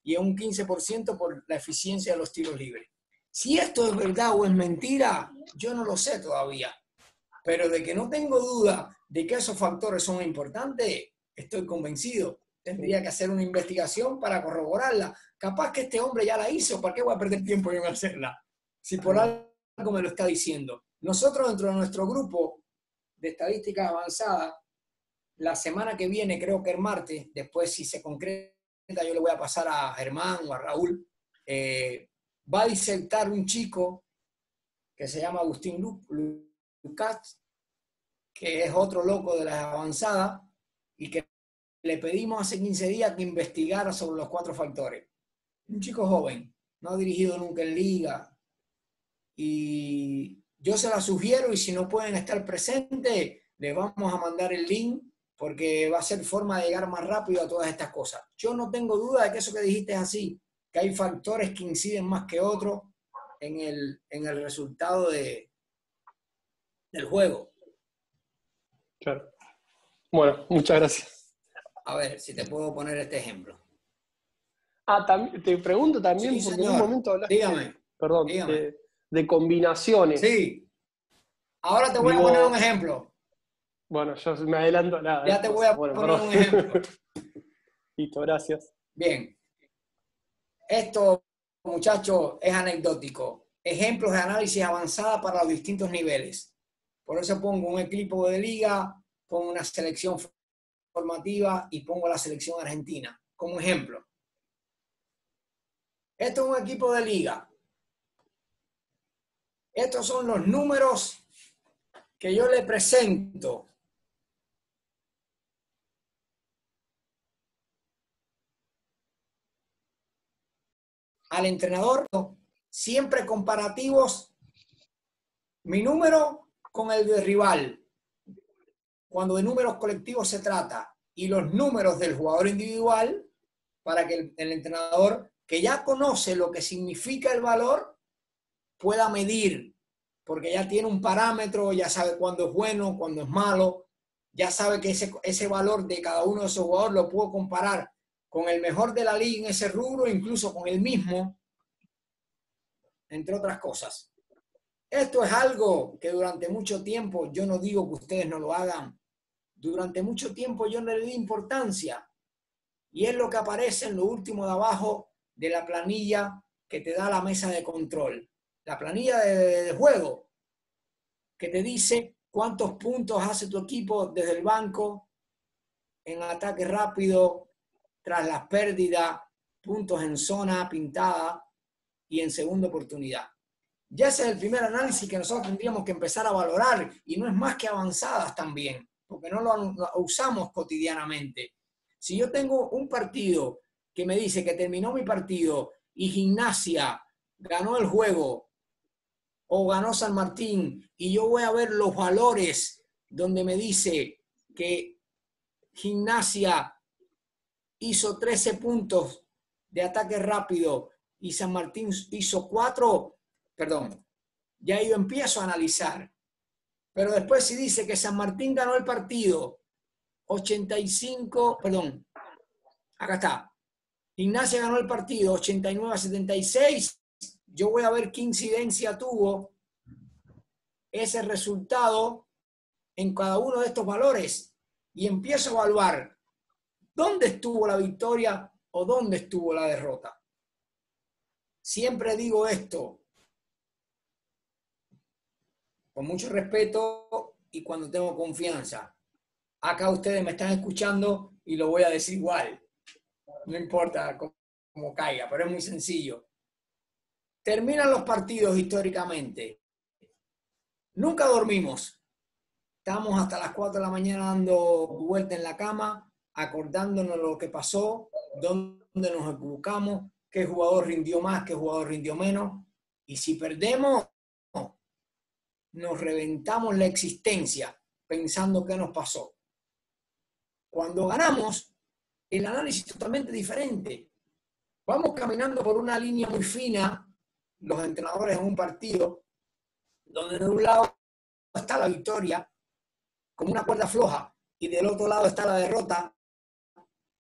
y en un 15% por la eficiencia de los tiros libres. Si esto es verdad o es mentira, yo no lo sé todavía. Pero de que no tengo duda de que esos factores son importantes, estoy convencido. Tendría que hacer una investigación para corroborarla. Capaz que este hombre ya la hizo, ¿para qué voy a perder tiempo en hacerla? Si por algo me lo está diciendo. Nosotros dentro de nuestro grupo de estadísticas avanzadas, la semana que viene, creo que el martes, después si se concreta, yo le voy a pasar a Germán o a Raúl, va a disertar un chico que se llama Agustín Lucas, que es otro loco de las avanzadas, y que le pedimos hace 15 días que investigara sobre los 4 factores. Un chico joven, no ha dirigido nunca en liga, y yo se la sugiero, y si no pueden estar presentes, les vamos a mandar el link porque va a ser forma de llegar más rápido a todas estas cosas. Yo no tengo duda de que eso que dijiste es así, que hay factores que inciden más que otros en el resultado del juego. Claro. Bueno, muchas gracias. A ver, si te puedo poner este ejemplo. Te pregunto también, Sí, porque señor. en un momento hablaste, Dígame. perdón, Dígame. de combinaciones. Sí. Ahora te voy a poner un ejemplo. Bueno, yo me adelanto nada. Ya te voy a poner un ejemplo. Listo, gracias. Bien. Esto, muchachos, es anecdótico. Ejemplos de análisis avanzada para los distintos niveles. Por eso pongo un equipo de liga, pongo una selección formativa y pongo la selección argentina como ejemplo. Esto es un equipo de liga. Estos son los números que yo le presento al entrenador, siempre comparativos, mi número con el del rival, cuando de números colectivos se trata, y los números del jugador individual, para que el entrenador, que ya conoce lo que significa el valor, pueda medir, porque ya tiene un parámetro, ya sabe cuándo es bueno, cuándo es malo, ya sabe que ese valor de cada uno de esos jugadores lo puedo comparar con el mejor de la liga en ese rubro, incluso con el mismo, entre otras cosas. Esto es algo que durante mucho tiempo, yo no digo que ustedes no lo hagan, durante mucho tiempo yo no le di importancia, y es lo que aparece en lo último de abajo de la planilla que te da la mesa de control, la planilla de juego, que te dice cuántos puntos hace tu equipo desde el banco, en ataque rápido, tras las pérdidas, puntos en zona pintada y en segunda oportunidad. Ya ese es el primer análisis que nosotros tendríamos que empezar a valorar, y no es más que avanzadas también, porque no lo usamos cotidianamente. Si yo tengo un partido que me dice que terminó mi partido y Gimnasia ganó el juego o ganó San Martín, y yo voy a ver los valores donde me dice que Gimnasia hizo 13 puntos de ataque rápido y San Martín hizo 4, ya yo empiezo a analizar. Pero después si dice que San Martín ganó el partido 85, acá está, Gimnasia ganó el partido 89-76, yo voy a ver qué incidencia tuvo ese resultado en cada uno de estos valores y empiezo a evaluar dónde estuvo la victoria o dónde estuvo la derrota. Siempre digo esto con mucho respeto y cuando tengo confianza. Acá ustedes me están escuchando y lo voy a decir igual. No importa cómo caiga, pero es muy sencillo. Terminan los partidos históricamente. Nunca dormimos. Estamos hasta las 4 de la mañana dando vuelta en la cama, acordándonos lo que pasó, dónde nos equivocamos, qué jugador rindió más, qué jugador rindió menos. Y si perdemos, nos reventamos la existencia pensando qué nos pasó. Cuando ganamos, el análisis es totalmente diferente. Vamos caminando por una línea muy fina, los entrenadores en un partido, donde de un lado está la victoria, como una cuerda floja, y del otro lado está la derrota.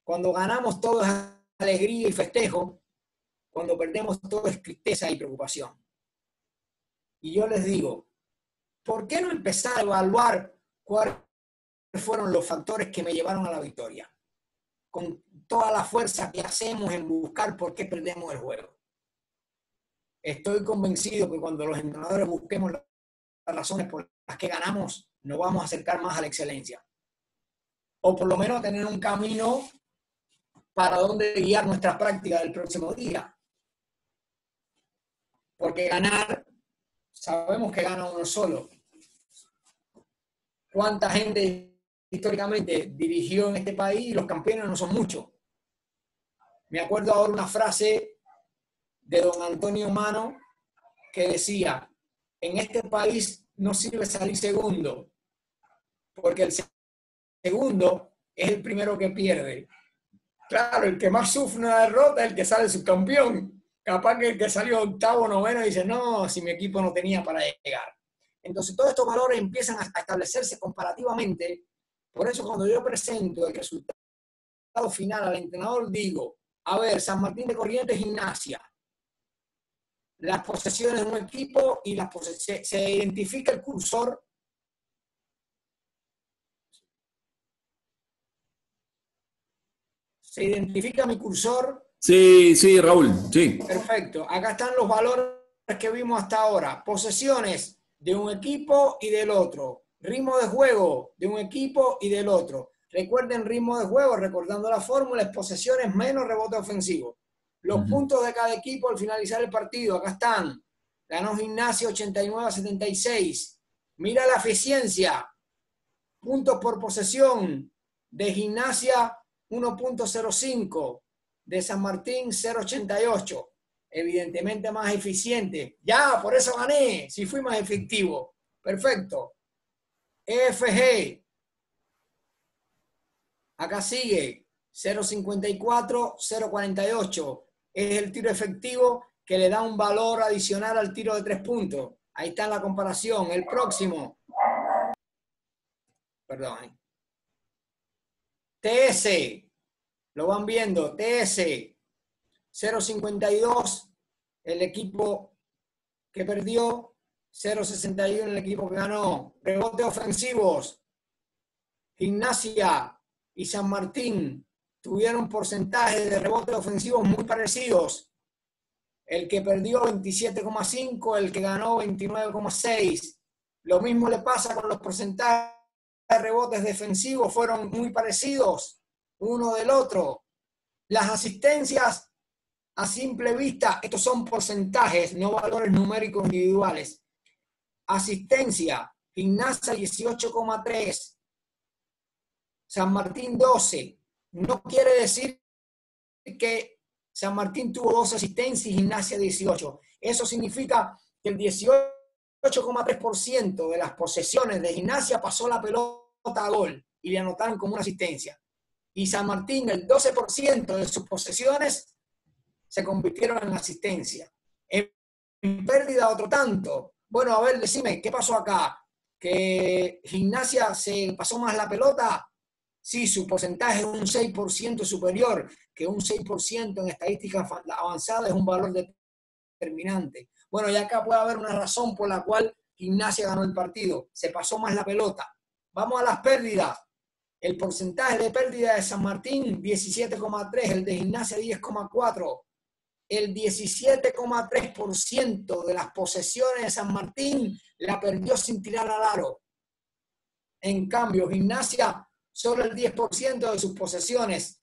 Cuando ganamos todo es alegría y festejo, cuando perdemos todo es tristeza y preocupación. Y yo les digo, ¿por qué no empezar a evaluar cuáles fueron los factores que me llevaron a la victoria? Con toda la fuerza que hacemos en buscar por qué perdemos el juego. Estoy convencido que cuando los entrenadores busquemos las razones por las que ganamos, nos vamos a acercar más a la excelencia. O por lo menos tener un camino para dónde guiar nuestra práctica del próximo día. Porque ganar, sabemos que gana uno solo. ¿Cuánta gente históricamente dirigió en este país? Los campeones no son muchos. Me acuerdo ahora una frase de don Antonio Mano que decía, en este país no sirve salir segundo, porque el segundo es el primero que pierde. Claro, el que más sufre una derrota es el que sale subcampeón. Capaz que el que salió octavo, noveno, dice, no, si mi equipo no tenía para llegar. Entonces, todos estos valores empiezan a establecerse comparativamente. Por eso, cuando yo presento el resultado final al entrenador, digo, a ver, San Martín de Corrientes, Gimnasia. Las posesiones de un equipo y se identifica el cursor. ¿Se identifica mi cursor? Sí, sí, Raúl, sí. Perfecto. Acá están los valores que vimos hasta ahora. Posesiones de un equipo y del otro. Ritmo de juego de un equipo y del otro. Recuerden ritmo de juego, recordando la fórmula, es posesiones menos rebote ofensivo. Los puntos de cada equipo al finalizar el partido, acá están. Ganó Gimnasia 89-76. Mira la eficiencia. Puntos por posesión de Gimnasia 1.05. De San Martín 0.88. Evidentemente más eficiente. Ya, por eso gané. Si fui más efectivo. Perfecto. EFG. Acá sigue. 0.54, 0.48. Es el tiro efectivo que le da un valor adicional al tiro de 3 puntos. Ahí está la comparación. El próximo. Perdón. TS. Lo van viendo. TS. 0.52. El equipo que perdió. 0.61 el equipo que ganó. Rebotes ofensivos. Gimnasia y San Martín tuvieron porcentajes de rebotes ofensivos muy parecidos. El que perdió 27,5, el que ganó 29,6. Lo mismo le pasa con los porcentajes de rebotes defensivos, fueron muy parecidos uno del otro. Las asistencias a simple vista, estos son porcentajes, no valores numéricos individuales. Asistencia, Gimnasia 18,3, San Martín 12. No quiere decir que San Martín tuvo 12 asistencias y Gimnasia 18. Eso significa que el 18,3% de las posesiones de Gimnasia pasó la pelota a gol y le anotaron como una asistencia. Y San Martín, el 12% de sus posesiones se convirtieron en asistencia. En pérdida otro tanto. Bueno, a ver, decime, ¿qué pasó acá? ¿Que Gimnasia se pasó más la pelota? Sí, su porcentaje es un 6% superior, que un 6% en estadística avanzada es un valor determinante. Bueno, y acá puede haber una razón por la cual Gimnasia ganó el partido. Se pasó más la pelota. Vamos a las pérdidas. El porcentaje de pérdida de San Martín, 17,3, el de Gimnasia, 10,4. El 17,3% de las posesiones de San Martín la perdió sin tirar al aro. En cambio, Gimnasia, solo el 10% de sus posesiones.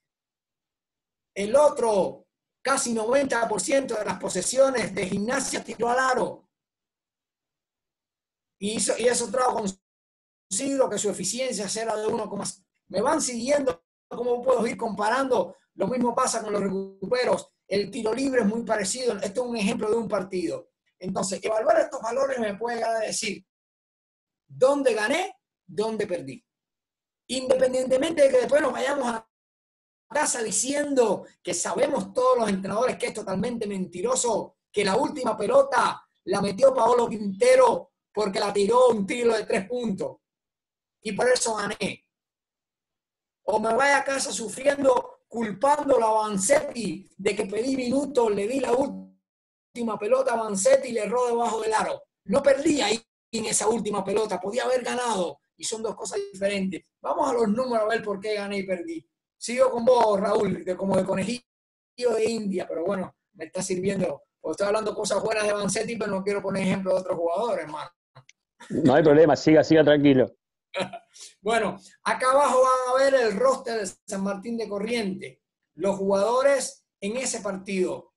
El otro, casi 90% de las posesiones de Gimnasia tiró al aro. Y eso trajo consigo que su eficiencia será de 1,5. ¿Me van siguiendo cómo puedo ir comparando? Lo mismo pasa con los recuperos. El tiro libre es muy parecido. Esto es un ejemplo de un partido. Entonces, evaluar estos valores me puede decir dónde gané, dónde perdí. Independientemente de que después nos vayamos a casa diciendo que sabemos todos los entrenadores que es totalmente mentiroso, que la última pelota la metió Paolo Quintero porque la tiró un tiro de 3 puntos y por eso gané. O me vaya a casa sufriendo, culpándolo a Vanzetti de que pedí minutos, le di la última pelota a Vanzetti y le erró debajo del aro. No perdí ahí en esa última pelota, podía haber ganado y son dos cosas diferentes. Vamos a los números a ver por qué gané y perdí. Sigo con vos, Raúl, como de conejillo de India, pero bueno, me está sirviendo. Porque estoy hablando cosas buenas de Vanzetti, pero no quiero poner ejemplo de otros jugadores, hermano. No hay problema, siga tranquilo. Bueno, acá abajo van a ver el roster de San Martín de Corrientes. Los jugadores en ese partido.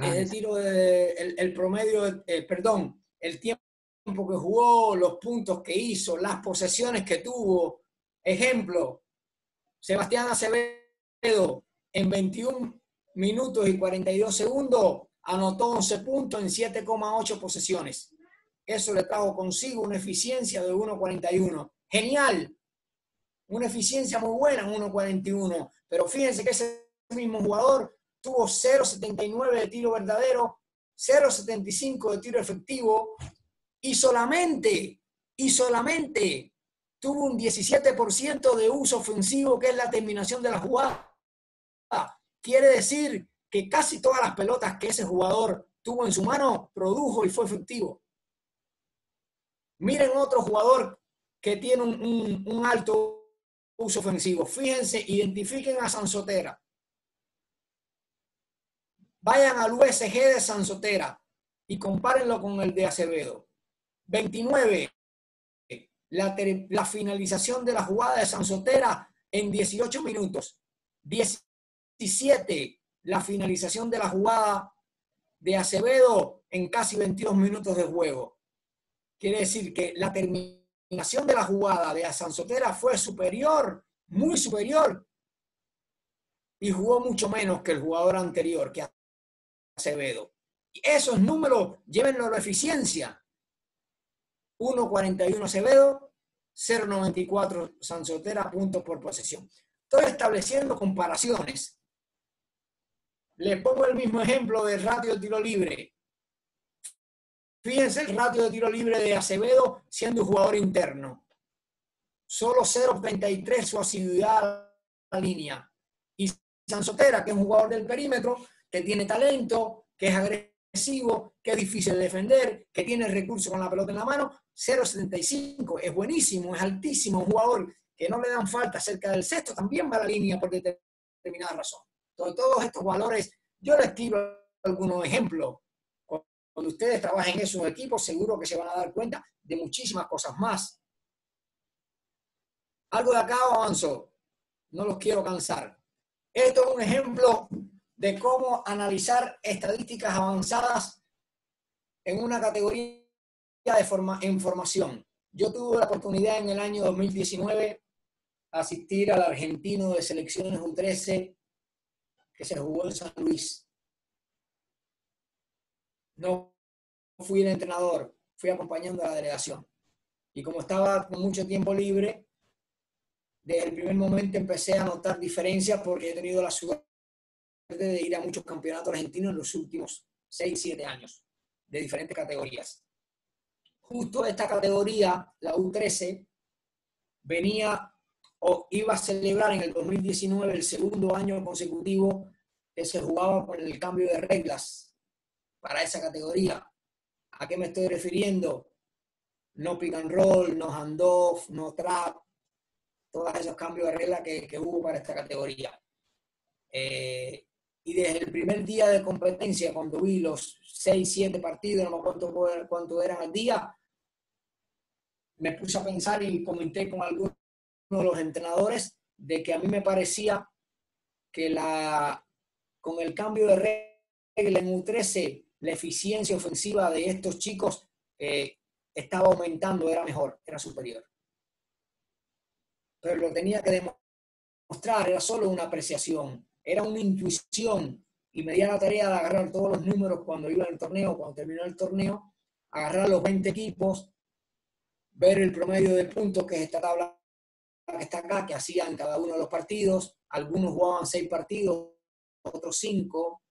El tiro el promedio, el tiempo que jugó, los puntos que hizo, las posesiones que tuvo. Ejemplo, Sebastián Acevedo en 21 minutos y 42 segundos anotó 11 puntos en 7,8 posesiones. Eso le trajo consigo una eficiencia de 1,41. Genial, una eficiencia muy buena en 1.41, pero fíjense que ese mismo jugador tuvo 0.79 de tiro verdadero, 0.75 de tiro efectivo y solamente tuvo un 17% de uso ofensivo, que es la terminación de la jugada. Quiere decir que casi todas las pelotas que ese jugador tuvo en su mano produjo y fue efectivo. Miren otro jugador que tiene un alto uso ofensivo. Fíjense, identifiquen a Sansotera. Vayan al USG de Sansotera y compárenlo con el de Acevedo. 29. La finalización de la jugada de Sansotera en 18 minutos. 17. La finalización de la jugada de Acevedo en casi 22 minutos de juego. Quiere decir que la terminación de la jugada de Sansotera fue superior, muy superior, y jugó mucho menos que el jugador anterior, que Acevedo. Y esos números, llévenlo a la eficiencia. 1.41 Acevedo, 0.94 Sansotera, puntos por posesión. Estoy estableciendo comparaciones. Les pongo el mismo ejemplo del ratio de tiro libre. Fíjense el ratio de tiro libre de Acevedo siendo un jugador interno. Solo 0.33 su asiduidad a la línea. Y Sansotera, que es un jugador del perímetro, que tiene talento, que es agresivo, que es difícil de defender, que tiene recursos con la pelota en la mano, 0.75. Es buenísimo, es altísimo, un jugador que no le dan falta cerca del cesto, también va a la línea por determinada razón. Entonces, todos estos valores, yo les tiro algunos ejemplos. Cuando ustedes trabajen en esos equipos, seguro que se van a dar cuenta de muchísimas cosas más. Algo de acá avanzo, no los quiero cansar. Esto es un ejemplo de cómo analizar estadísticas avanzadas en una categoría en formación. Yo tuve la oportunidad en el año 2019 asistir al argentino de selecciones U13 que se jugó en San Luis. No fui el entrenador, fui acompañando a la delegación. Y como estaba con mucho tiempo libre, desde el primer momento empecé a notar diferencias porque he tenido la suerte de ir a muchos campeonatos argentinos en los últimos 6-7 años, de diferentes categorías. Justo esta categoría, la U13, venía o iba a celebrar en el 2019 el segundo año consecutivo que se jugaba con el cambio de reglas para esa categoría. ¿A qué me estoy refiriendo? No pick and roll, no handoff, no trap, todos esos cambios de regla que hubo para esta categoría. Y desde el primer día de competencia, cuando vi los 6-7 partidos, no me acuerdo cuánto eran al día, me puse a pensar y comenté con algunos de los entrenadores de que a mí me parecía que con el cambio de regla en U13, la eficiencia ofensiva de estos chicos estaba aumentando, era mejor, era superior. Pero lo tenía que demostrar, era solo una apreciación, era una intuición, y me di a la tarea de agarrar todos los números cuando iba al torneo, cuando terminó el torneo, agarrar los 20 equipos, ver el promedio de puntos que es esta tabla que está acá, que hacían cada uno de los partidos. Algunos jugaban 6 partidos, otros 5.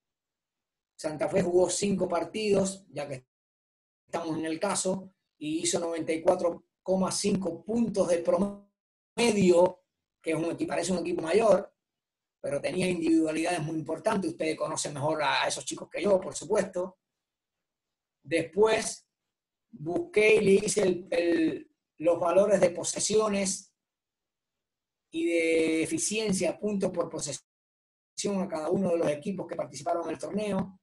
Santa Fe jugó 5 partidos, ya que estamos en el caso, y hizo 94,5 puntos de promedio, que parece un equipo mayor, pero tenía individualidades muy importantes. Ustedes conocen mejor a esos chicos que yo, por supuesto. Después busqué y le hice los valores de posesiones y de eficiencia, puntos por posesión a cada uno de los equipos que participaron en el torneo.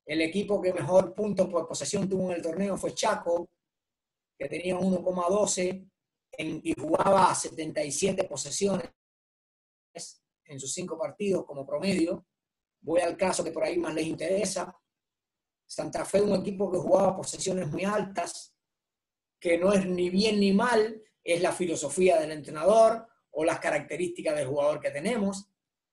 El equipo que mejor puntos por posesión tuvo en el torneo fue Chaco, que tenía 1,12 y jugaba 77 posesiones en sus 5 partidos como promedio. Voy al caso que por ahí más les interesa. Santa Fe, un equipo que jugaba posesiones muy altas, que no es ni bien ni mal, es la filosofía del entrenador o las características del jugador que tenemos.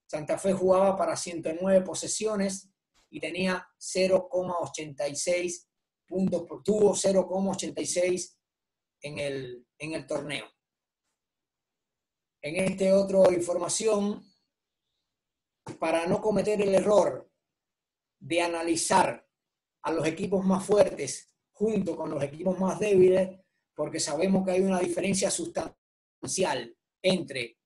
Santa Fe jugaba para 109 posesiones y tenía 0,86 puntos, tuvo 0,86 en el torneo. en este otro información, para no cometer el error de analizar a los equipos más fuertes junto con los equipos más débiles, porque sabemos que hay una diferencia sustancial entre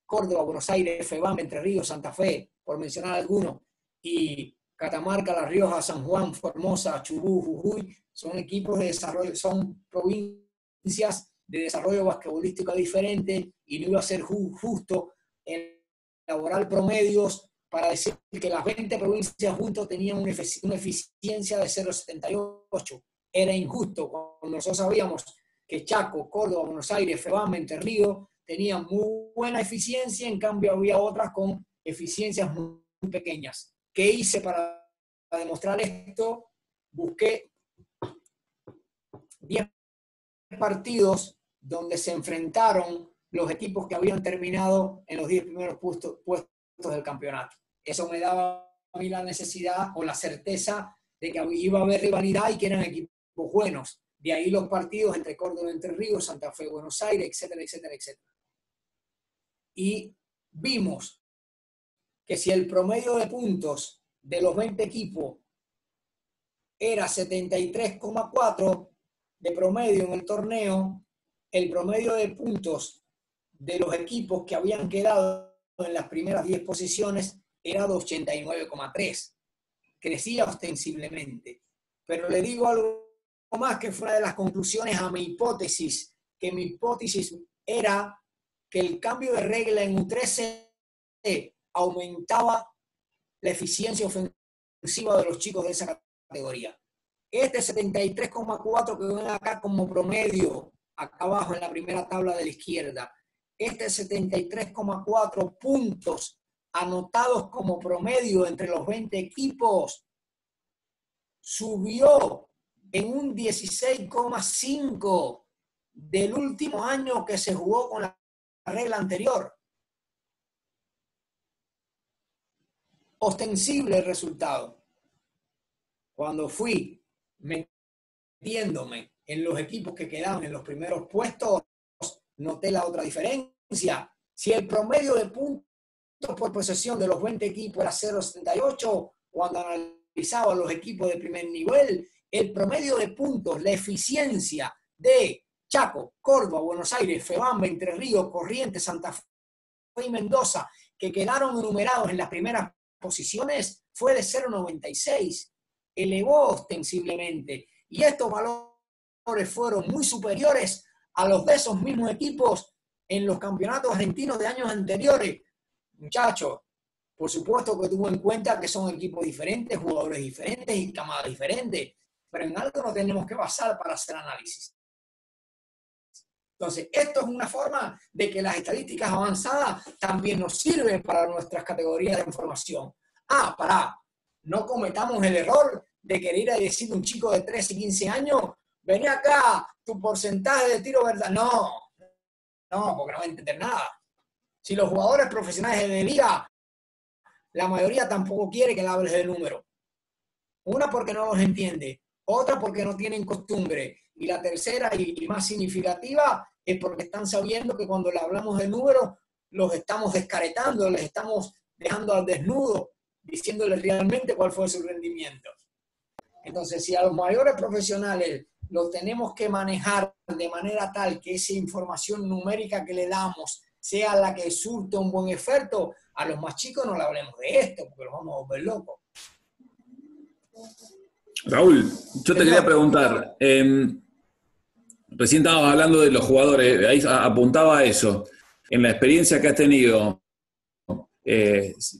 Córdoba, Buenos Aires, FEBAM, Entre Ríos, Santa Fe, por mencionar algunos, y Catamarca, La Rioja, San Juan, Formosa, Chubut, Jujuy, son equipos de desarrollo, son provincias de desarrollo basquetbolístico diferente, y no iba a ser justo elaborar promedios para decir que las 20 provincias juntos tenían una eficiencia de 0,78. Era injusto cuando nosotros sabíamos que Chaco, Córdoba, Buenos Aires, FEBAM, Entre Ríos tenían muy buena eficiencia, en cambio había otras con eficiencias muy pequeñas. ¿Qué hice para demostrar esto? Busqué 10 partidos donde se enfrentaron los equipos que habían terminado en los 10 primeros puestos del campeonato. Eso me daba a mí la necesidad o la certeza de que iba a haber rivalidad y que eran equipos buenos. De ahí los partidos entre Córdoba, Entre Ríos, Santa Fe, Buenos Aires, etcétera, etcétera, etcétera. Y vimos que si el promedio de puntos de los 20 equipos era 73,4 de promedio en el torneo, el promedio de puntos de los equipos que habían quedado en las primeras 10 posiciones era de 89,3. Crecía ostensiblemente. Pero le digo algo más, que fue una de las conclusiones a mi hipótesis, que mi hipótesis era que el cambio de regla en U13 aumentaba la eficiencia ofensiva de los chicos de esa categoría. Este 73,4 que ven acá como promedio, acá abajo en la primera tabla de la izquierda, este 73,4 puntos anotados como promedio entre los 20 equipos, subió en un 16,5 del último año que se jugó con la regla anterior. Ostensible el resultado. Cuando fui metiéndome en los equipos que quedaban en los primeros puestos, noté la otra diferencia. Si el promedio de puntos por posesión de los 20 equipos era 0,78, cuando analizaba los equipos de primer nivel, el promedio de puntos, la eficiencia de Chaco, Córdoba, Buenos Aires, FEBAM, Entre Ríos, Corrientes, Santa Fe y Mendoza, que quedaron enumerados en las primeras posiciones, fue de 0,96. Elevó ostensiblemente. Y estos valores fueron muy superiores a los de esos mismos equipos en los campeonatos argentinos de años anteriores. Muchachos, por supuesto que tuvo en cuenta que son equipos diferentes, jugadores diferentes y camadas diferentes, pero en algo nos tenemos que basar para hacer análisis. Entonces, esto es una forma de que las estadísticas avanzadas también nos sirven para nuestras categorías de información. No cometamos el error de querer ir a decir a un chico de 13 y 15 años, vení acá, tu porcentaje de tiro, ¿verdad? No, porque no va a entender nada. Si los jugadores profesionales de liga, la mayoría tampoco quiere que le hables de número. Una, porque no los entiende. Otra, porque no tienen costumbre. Y la tercera y más significativa es porque están sabiendo que cuando le hablamos de números, los estamos descaretando, les estamos dejando al desnudo, diciéndoles realmente cuál fue su rendimiento. Entonces, si a los mayores profesionales los tenemos que manejar de manera tal que esa información numérica que le damos sea la que surte un buen efecto, a los más chicos no le hablemos de esto, porque los vamos a volver locos. Raúl, yo te quería preguntar, recién estábamos hablando de los jugadores, ahí apuntaba a eso. En la experiencia que has tenido,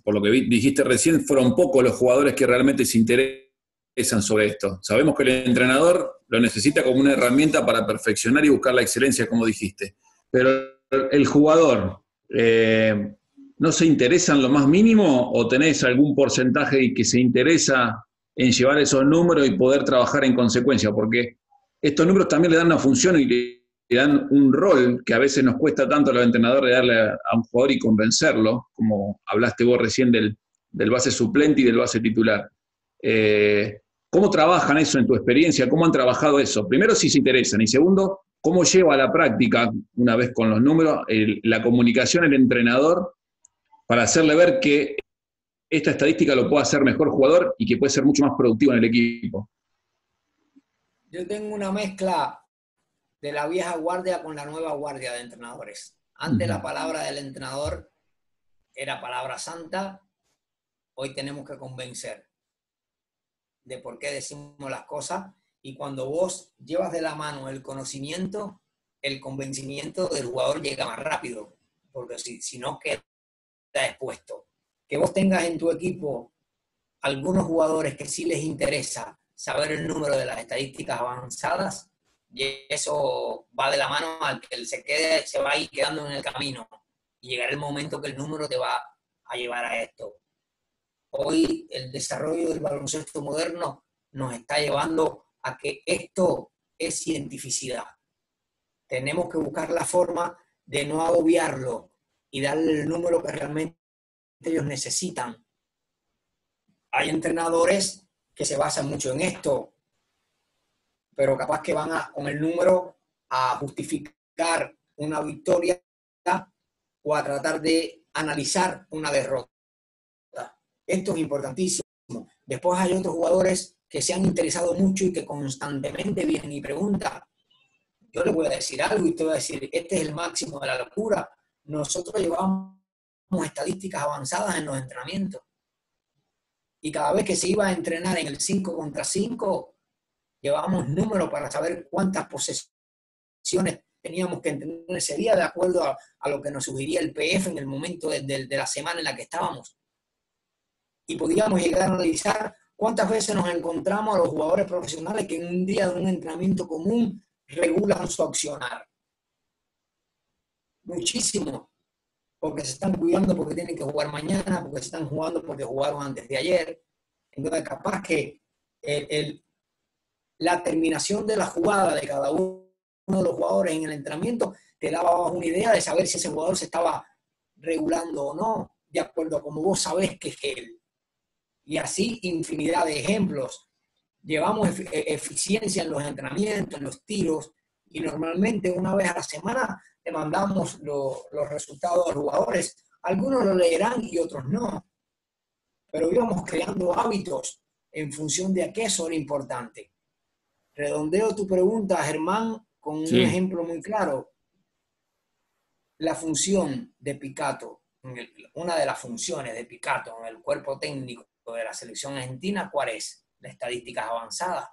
por lo que dijiste recién, fueron pocos los jugadores que realmente se interesan sobre esto. Sabemos que el entrenador lo necesita como una herramienta para perfeccionar y buscar la excelencia, como dijiste. Pero el jugador, ¿no se interesa en lo más mínimo o tenés algún porcentaje que se interesa en llevar esos números y poder trabajar en consecuencia? Porque estos números también le dan una función y le dan un rol que a veces nos cuesta tanto a los entrenadores darle a un jugador y convencerlo, como hablaste vos recién del base suplente y del base titular. ¿Cómo trabajan eso en tu experiencia? ¿Cómo han trabajado eso? Primero, si se interesan, y segundo, ¿Cómo lleva a la práctica, una vez con los números, la comunicación el entrenador para hacerle ver que esta estadística lo puede hacer mejor jugador y que puede ser mucho más productivo en el equipo? Yo tengo una mezcla de la vieja guardia con la nueva guardia de entrenadores. Antes la palabra del entrenador era palabra santa, hoy tenemos que convencer de por qué decimos las cosas, y cuando vos llevas de la mano el conocimiento, el convencimiento del jugador llega más rápido, porque si no queda expuesto. Que vos tengas en tu equipo algunos jugadores que sí les interesa saber el número de las estadísticas avanzadas, y eso va de la mano al que se va a ir quedando en el camino, y llegará el momento que el número te va a llevar a esto. Hoy el desarrollo del baloncesto moderno nos está llevando a que esto es cientificidad. Tenemos que buscar la forma de no agobiarlo y darle el número que realmente ellos necesitan. Hay entrenadores que se basan mucho en esto, pero capaz que van con el número a justificar una victoria o a tratar de analizar una derrota. Esto es importantísimo. Después hay otros jugadores que se han interesado mucho y que constantemente vienen y preguntan. Yo les voy a decir algo y te voy a decir, este es el máximo de la locura. Nosotros llevamos estadísticas avanzadas en los entrenamientos. Y cada vez que se iba a entrenar en el 5 contra 5, llevábamos números para saber cuántas posesiones teníamos que entrenar ese día de acuerdo a lo que nos sugería el PF en el momento de la semana en la que estábamos. Y podíamos llegar a analizar cuántas veces nos encontramos a los jugadores profesionales que en un día de un entrenamiento común regulan su accionar. Muchísimo. Porque se están cuidando porque tienen que jugar mañana, porque se están jugando porque jugaron antes de ayer. Entonces, capaz que la terminación de la jugada de cada uno de los jugadores en el entrenamiento te daba una idea de saber si ese jugador se estaba regulando o no, de acuerdo a cómo vos sabés que es él. Y así infinidad de ejemplos. Llevamos eficiencia en los entrenamientos, en los tiros, y normalmente una vez a la semana le mandamos los resultados a los jugadores. Algunos lo leerán y otros no. Pero íbamos creando hábitos en función de a qué son importantes. Redondeo tu pregunta, Germán, con un ejemplo muy claro. La función de Picato, una de las funciones de Picato en el cuerpo técnico de la selección argentina, ¿cuál es? La estadísticas avanzadas.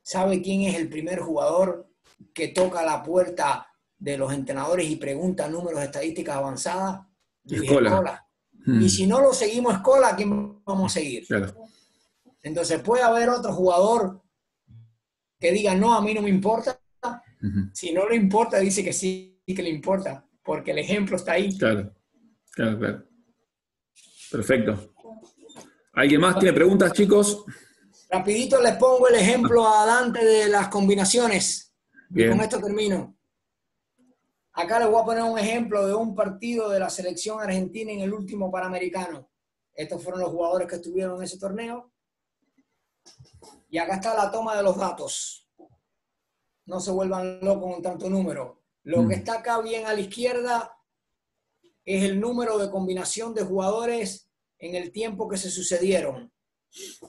¿Sabe quién es el primer jugador que toca la puerta de los entrenadores y pregunta números de estadísticas avanzadas? Escola. Y si no lo seguimos Escola, ¿a quién vamos a seguir? Claro. Entonces puede haber otro jugador que diga, no, a mí no me importa. Si no le importa, dice que sí que le importa, porque el ejemplo está ahí. Claro, claro, claro. Perfecto. ¿Alguien más tiene preguntas, chicos? Rapidito les pongo el ejemplo a Dante de las combinaciones. Bien. Y con esto termino. Acá les voy a poner un ejemplo de un partido de la selección argentina en el último Panamericano. Estos fueron los jugadores que estuvieron en ese torneo. Y acá está la toma de los datos. No se vuelvan locos con tanto número. Lo que está acá bien a la izquierda es el número de combinación de jugadores en el tiempo que se sucedieron.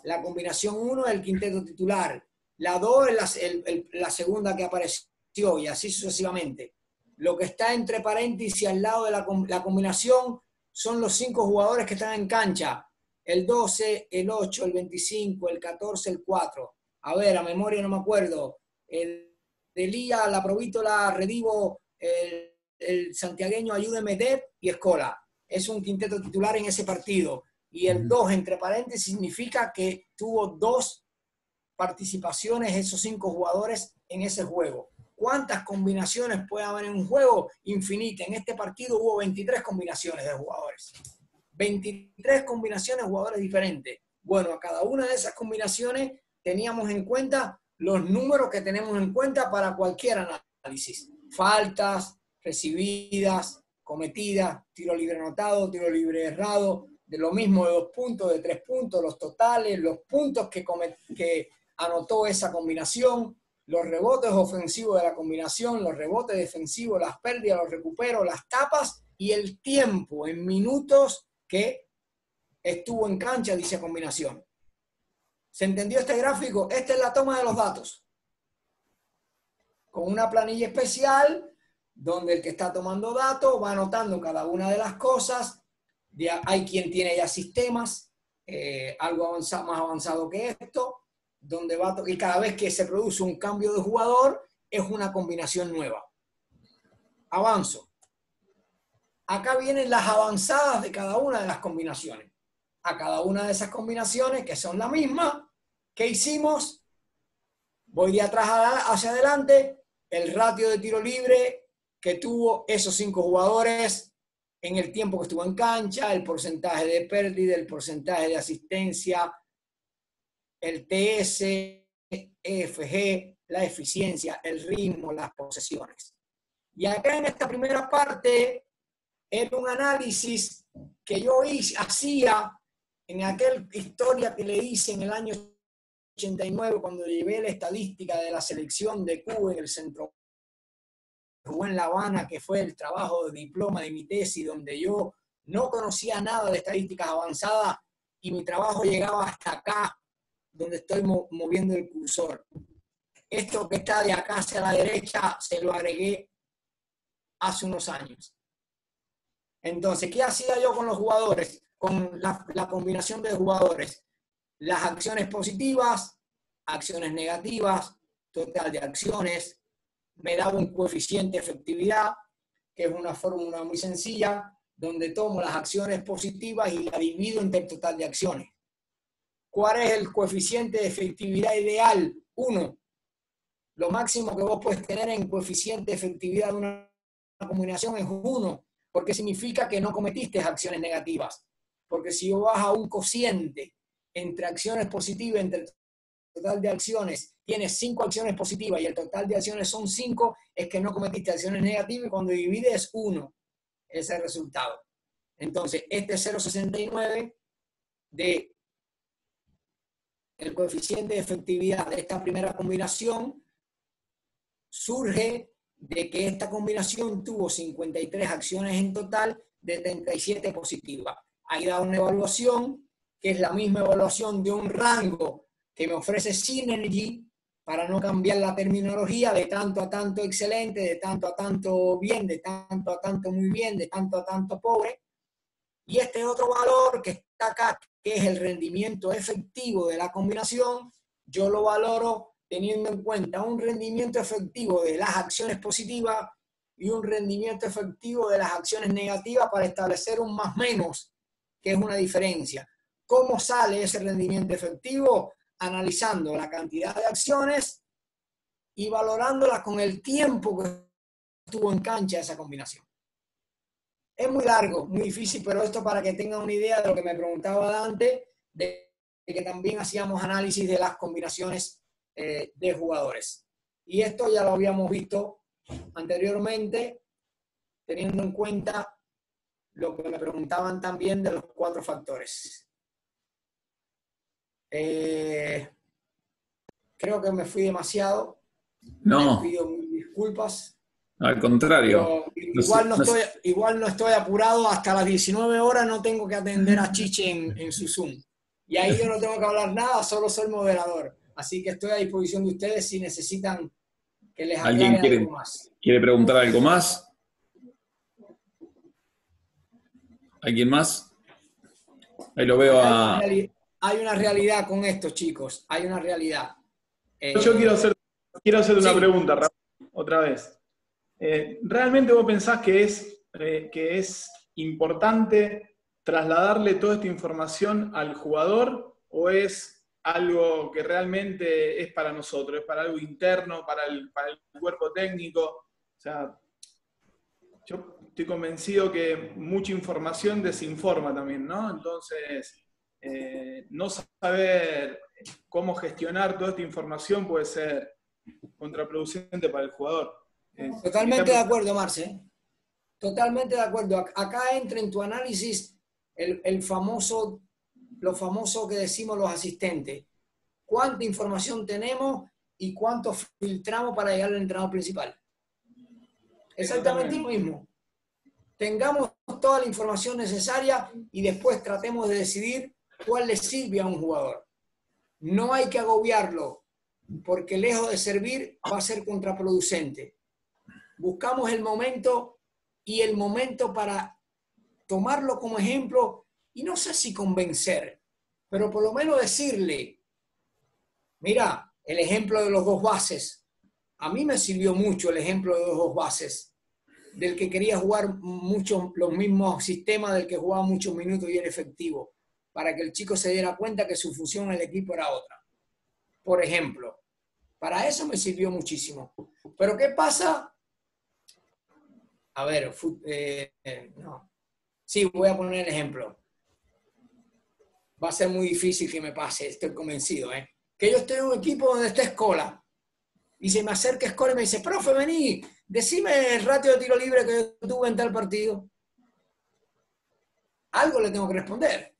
La combinación 1 es el quinteto titular. La 2 es la segunda que apareció, y así sucesivamente. Lo que está entre paréntesis al lado de la combinación son los 5 jugadores que están en cancha. El 12, el 8, el 25, el 14, el 4. A ver, a memoria no me acuerdo. El Delía, la Provítola, Redivo, el santiagueño Ayúdeme Dep y Escola. Es un quinteto titular en ese partido. Y el 2, entre paréntesis, significa que tuvo 2 participaciones esos 5 jugadores en ese juego. ¿Cuántas combinaciones puede haber en un juego? Infinita. En este partido hubo 23 combinaciones de jugadores. 23 combinaciones de jugadores diferentes. Bueno, a cada una de esas combinaciones teníamos en cuenta los números que tenemos en cuenta para cualquier análisis. Faltas, recibidas, cometidas, tiro libre anotado, tiro libre errado, de lo mismo de 2 puntos, de 3 puntos, los totales, los puntos que anotó esa combinación, los rebotes ofensivos de la combinación, los rebotes defensivos, las pérdidas, los recuperos, las tapas y el tiempo en minutos que estuvo en cancha dicha combinación. ¿Se entendió este gráfico? Esta es la toma de los datos. Con una planilla especial donde el que está tomando datos va anotando cada una de las cosas. Hay quien tiene ya sistemas, algo avanzado, más avanzado que esto, donde va y cada vez que se produce un cambio de jugador es una combinación nueva. Avanzo. Acá vienen las avanzadas de cada una de las combinaciones. A cada una de esas combinaciones, que son la misma, ¿qué hicimos? Voy de atrás hacia adelante, el ratio de tiro libre que tuvo esos 5 jugadores en el tiempo que estuvo en cancha, el porcentaje de pérdida, el porcentaje de asistencia, el TS, EFG, la eficiencia, el ritmo, las posesiones. Y acá en esta primera parte era un análisis que yo hacía en aquella historia que le hice en el año 89 cuando llevé la estadística de la selección de Cuba en el centro jugó en La Habana, que fue el trabajo de diploma de mi tesis, donde yo no conocía nada de estadísticas avanzadas y mi trabajo llegaba hasta acá, donde estoy moviendo el cursor. Esto que está de acá hacia la derecha se lo agregué hace unos años. Entonces, ¿qué hacía yo con los jugadores? Con la combinación de jugadores. Las acciones positivas, acciones negativas, total de acciones. Me daba un coeficiente de efectividad, que es una fórmula muy sencilla, donde tomo las acciones positivas y la divido entre el total de acciones. ¿Cuál es el coeficiente de efectividad ideal? 1. Lo máximo que vos puedes tener en coeficiente de efectividad de una combinación es 1, porque significa que no cometiste acciones negativas. Porque si vos vas a un cociente entre acciones positivas, entre el total de acciones, tienes 5 acciones positivas y el total de acciones son 5, es que no cometiste acciones negativas y cuando divides 1, ese es el resultado. Entonces, este 0,69 de el coeficiente de efectividad de esta primera combinación surge de que esta combinación tuvo 53 acciones en total de 37 positivas. Ahí da una evaluación que es la misma evaluación de un rango que me ofrece Synergy, para no cambiar la terminología, de tanto a tanto excelente, de tanto a tanto bien, de tanto a tanto muy bien, de tanto a tanto pobre. Y este otro valor que está acá, que es el rendimiento efectivo de la combinación, yo lo valoro teniendo en cuenta un rendimiento efectivo de las acciones positivas y un rendimiento efectivo de las acciones negativas para establecer un más menos, que es una diferencia. ¿Cómo sale ese rendimiento efectivo? Analizando la cantidad de acciones y valorándola con el tiempo que estuvo en cancha esa combinación. Es muy largo, muy difícil, pero esto para que tengan una idea de lo que me preguntaba Dante, de que también hacíamos análisis de las combinaciones de jugadores. Y esto ya lo habíamos visto anteriormente, teniendo en cuenta lo que me preguntaban también de los 4 factores. Creo que me fui demasiado. No. Les pido mil disculpas. Al contrario. Igual no estoy apurado. Hasta las 19 horas no tengo que atender a Chiche en su Zoom. Y ahí yo no tengo que hablar nada, solo soy moderador. Así que estoy a disposición de ustedes si necesitan que les aclare algo más. ¿Quiere preguntar algo más? ¿Alguien más? Ahí lo veo a... Hay una realidad con esto, chicos. Hay una realidad. Yo quiero hacerte una pregunta, Raúl, otra vez. ¿Realmente vos pensás que es importante trasladarle toda esta información al jugador o es algo que realmente es para nosotros, es para algo interno, para el cuerpo técnico? O sea, yo estoy convencido que mucha información desinforma también, ¿no? Entonces, no saber cómo gestionar toda esta información puede ser contraproducente para el jugador. Totalmente de acuerdo, Marce. Totalmente de acuerdo. Acá entra en tu análisis lo famoso que decimos los asistentes. ¿Cuánta información tenemos y cuánto filtramos para llegar al entrenador principal. Exactamente lo mismo. Tengamos toda la información necesaria y después tratemos de decidir cuál le sirve a un jugador. No hay que agobiarlo, porque lejos de servir va a ser contraproducente. Buscamos el momento para tomarlo como ejemplo y no sé si convencer, pero por lo menos decirle, mira, el ejemplo de los 2 bases. A mí me sirvió mucho el ejemplo de los 2 bases, del que quería jugar los mismos sistemas, del que jugaba muchos minutos y era efectivo, para que el chico se diera cuenta que su función en el equipo era otra. Por ejemplo, para eso me sirvió muchísimo. Pero ¿qué pasa? A ver, no. Sí, voy a poner el ejemplo. Va a ser muy difícil que me pase, estoy convencido, que yo estoy en un equipo donde está Escola, y se me acerca Escola y me dice, profe, vení, decime el ratio de tiro libre que yo tuve en tal partido. Algo le tengo que responder.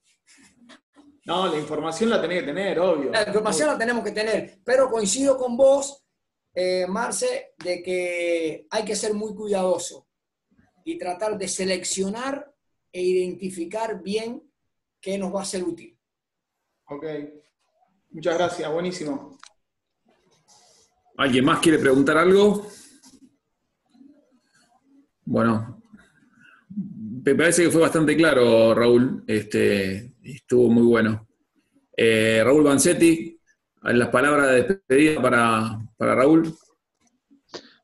No, la información la tenés que tener, obvio. La información la tenemos que tener, pero coincido con vos, Marce, de que hay que ser muy cuidadoso y tratar de seleccionar e identificar bien qué nos va a ser útil. Ok. Muchas gracias, buenísimo. ¿Alguien más quiere preguntar algo? Bueno, me parece que fue bastante claro, Raúl. Estuvo muy bueno. Raúl Vanzetti, las palabras de despedida para Raúl.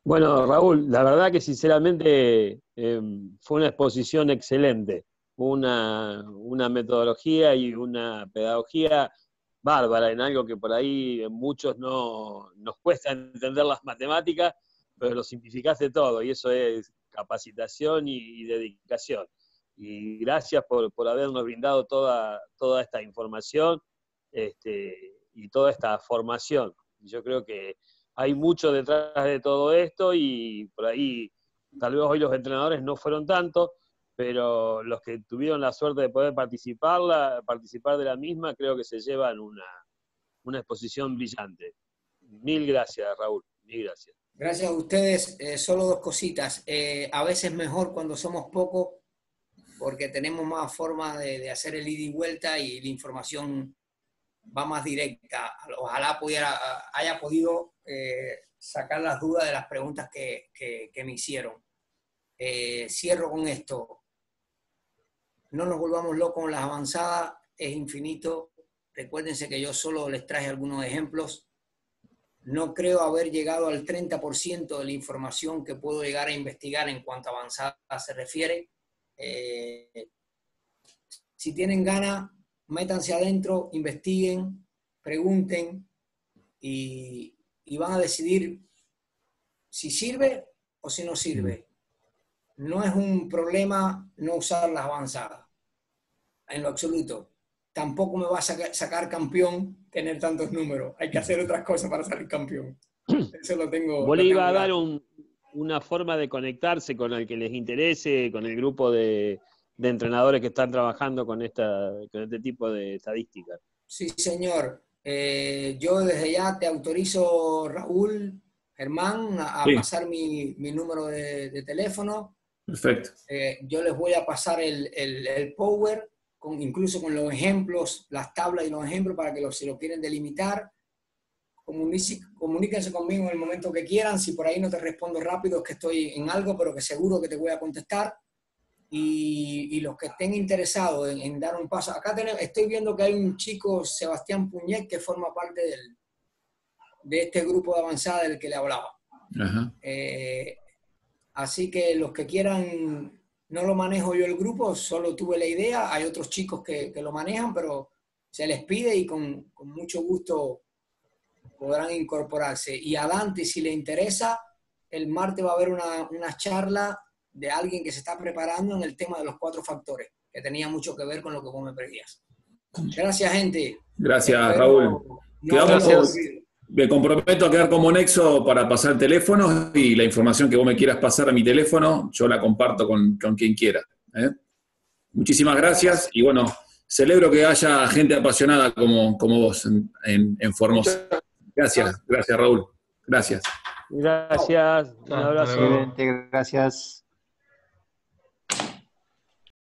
Bueno, Raúl, la verdad que sinceramente fue una exposición excelente, una metodología y una pedagogía bárbara en algo que por ahí muchos nos cuesta entender las matemáticas, pero lo simplificaste todo y eso es capacitación y dedicación. Y gracias por habernos brindado toda esta información y toda esta formación. Yo creo que hay mucho detrás de todo esto y por ahí tal vez hoy los entrenadores no fueron tanto, pero los que tuvieron la suerte de poder participar de la misma, creo que se llevan una exposición brillante. Mil gracias, Raúl, mil gracias. Gracias a ustedes. Solo 2 cositas. A veces mejor cuando somos pocos, porque tenemos más formas de hacer el ida y vuelta y la información va más directa. Ojalá haya podido sacar las dudas de las preguntas que me hicieron. Cierro con esto. No nos volvamos locos con las avanzadas, es infinito. Recuérdense que yo solo les traje algunos ejemplos. No creo haber llegado al 30% de la información que puedo llegar a investigar en cuanto a avanzada se refiere. Si tienen ganas, métanse adentro, investiguen, pregunten y van a decidir si sirve o si no sirve. No es un problema no usar las avanzadas, en lo absoluto. Tampoco me va a sacar campeón tener tantos números. Hay que hacer otras cosas para salir campeón. Eso lo tengo. Vos le iba a dar una forma de conectarse con el que les interese, con el grupo de entrenadores que están trabajando con este tipo de estadísticas. Sí, señor. Yo desde ya te autorizo, Raúl, Germán, a pasar mi número de teléfono. Perfecto. Yo les voy a pasar el Power, incluso con los ejemplos, las tablas y los ejemplos para que si lo quieren delimitar. Comuníquense conmigo en el momento que quieran. Si por ahí no te respondo rápido es que estoy en algo, pero que seguro que te voy a contestar. Y los que estén interesados en dar un paso. Acá estoy viendo que hay un chico, Sebastián Puñet, que forma parte de este grupo de avanzada del que le hablaba. Ajá. Así que los que quieran, no lo manejo yo el grupo, solo tuve la idea. Hay otros chicos que lo manejan, pero se les pide y con mucho gusto podrán incorporarse. Y adelante, si les interesa, el martes va a haber una charla de alguien que se está preparando en el tema de los 4 factores, que tenía mucho que ver con lo que vos me pedías. Gracias, gente. Gracias, Raúl. Me comprometo a quedar como nexo para pasar el teléfono y la información que vos me quieras pasar a mi teléfono, yo la comparto con quien quiera. Muchísimas gracias y bueno, celebro que haya gente apasionada como vos en Formosa. Gracias Raúl. Gracias. Gracias, un Hasta abrazo. luego. Excelente, gracias.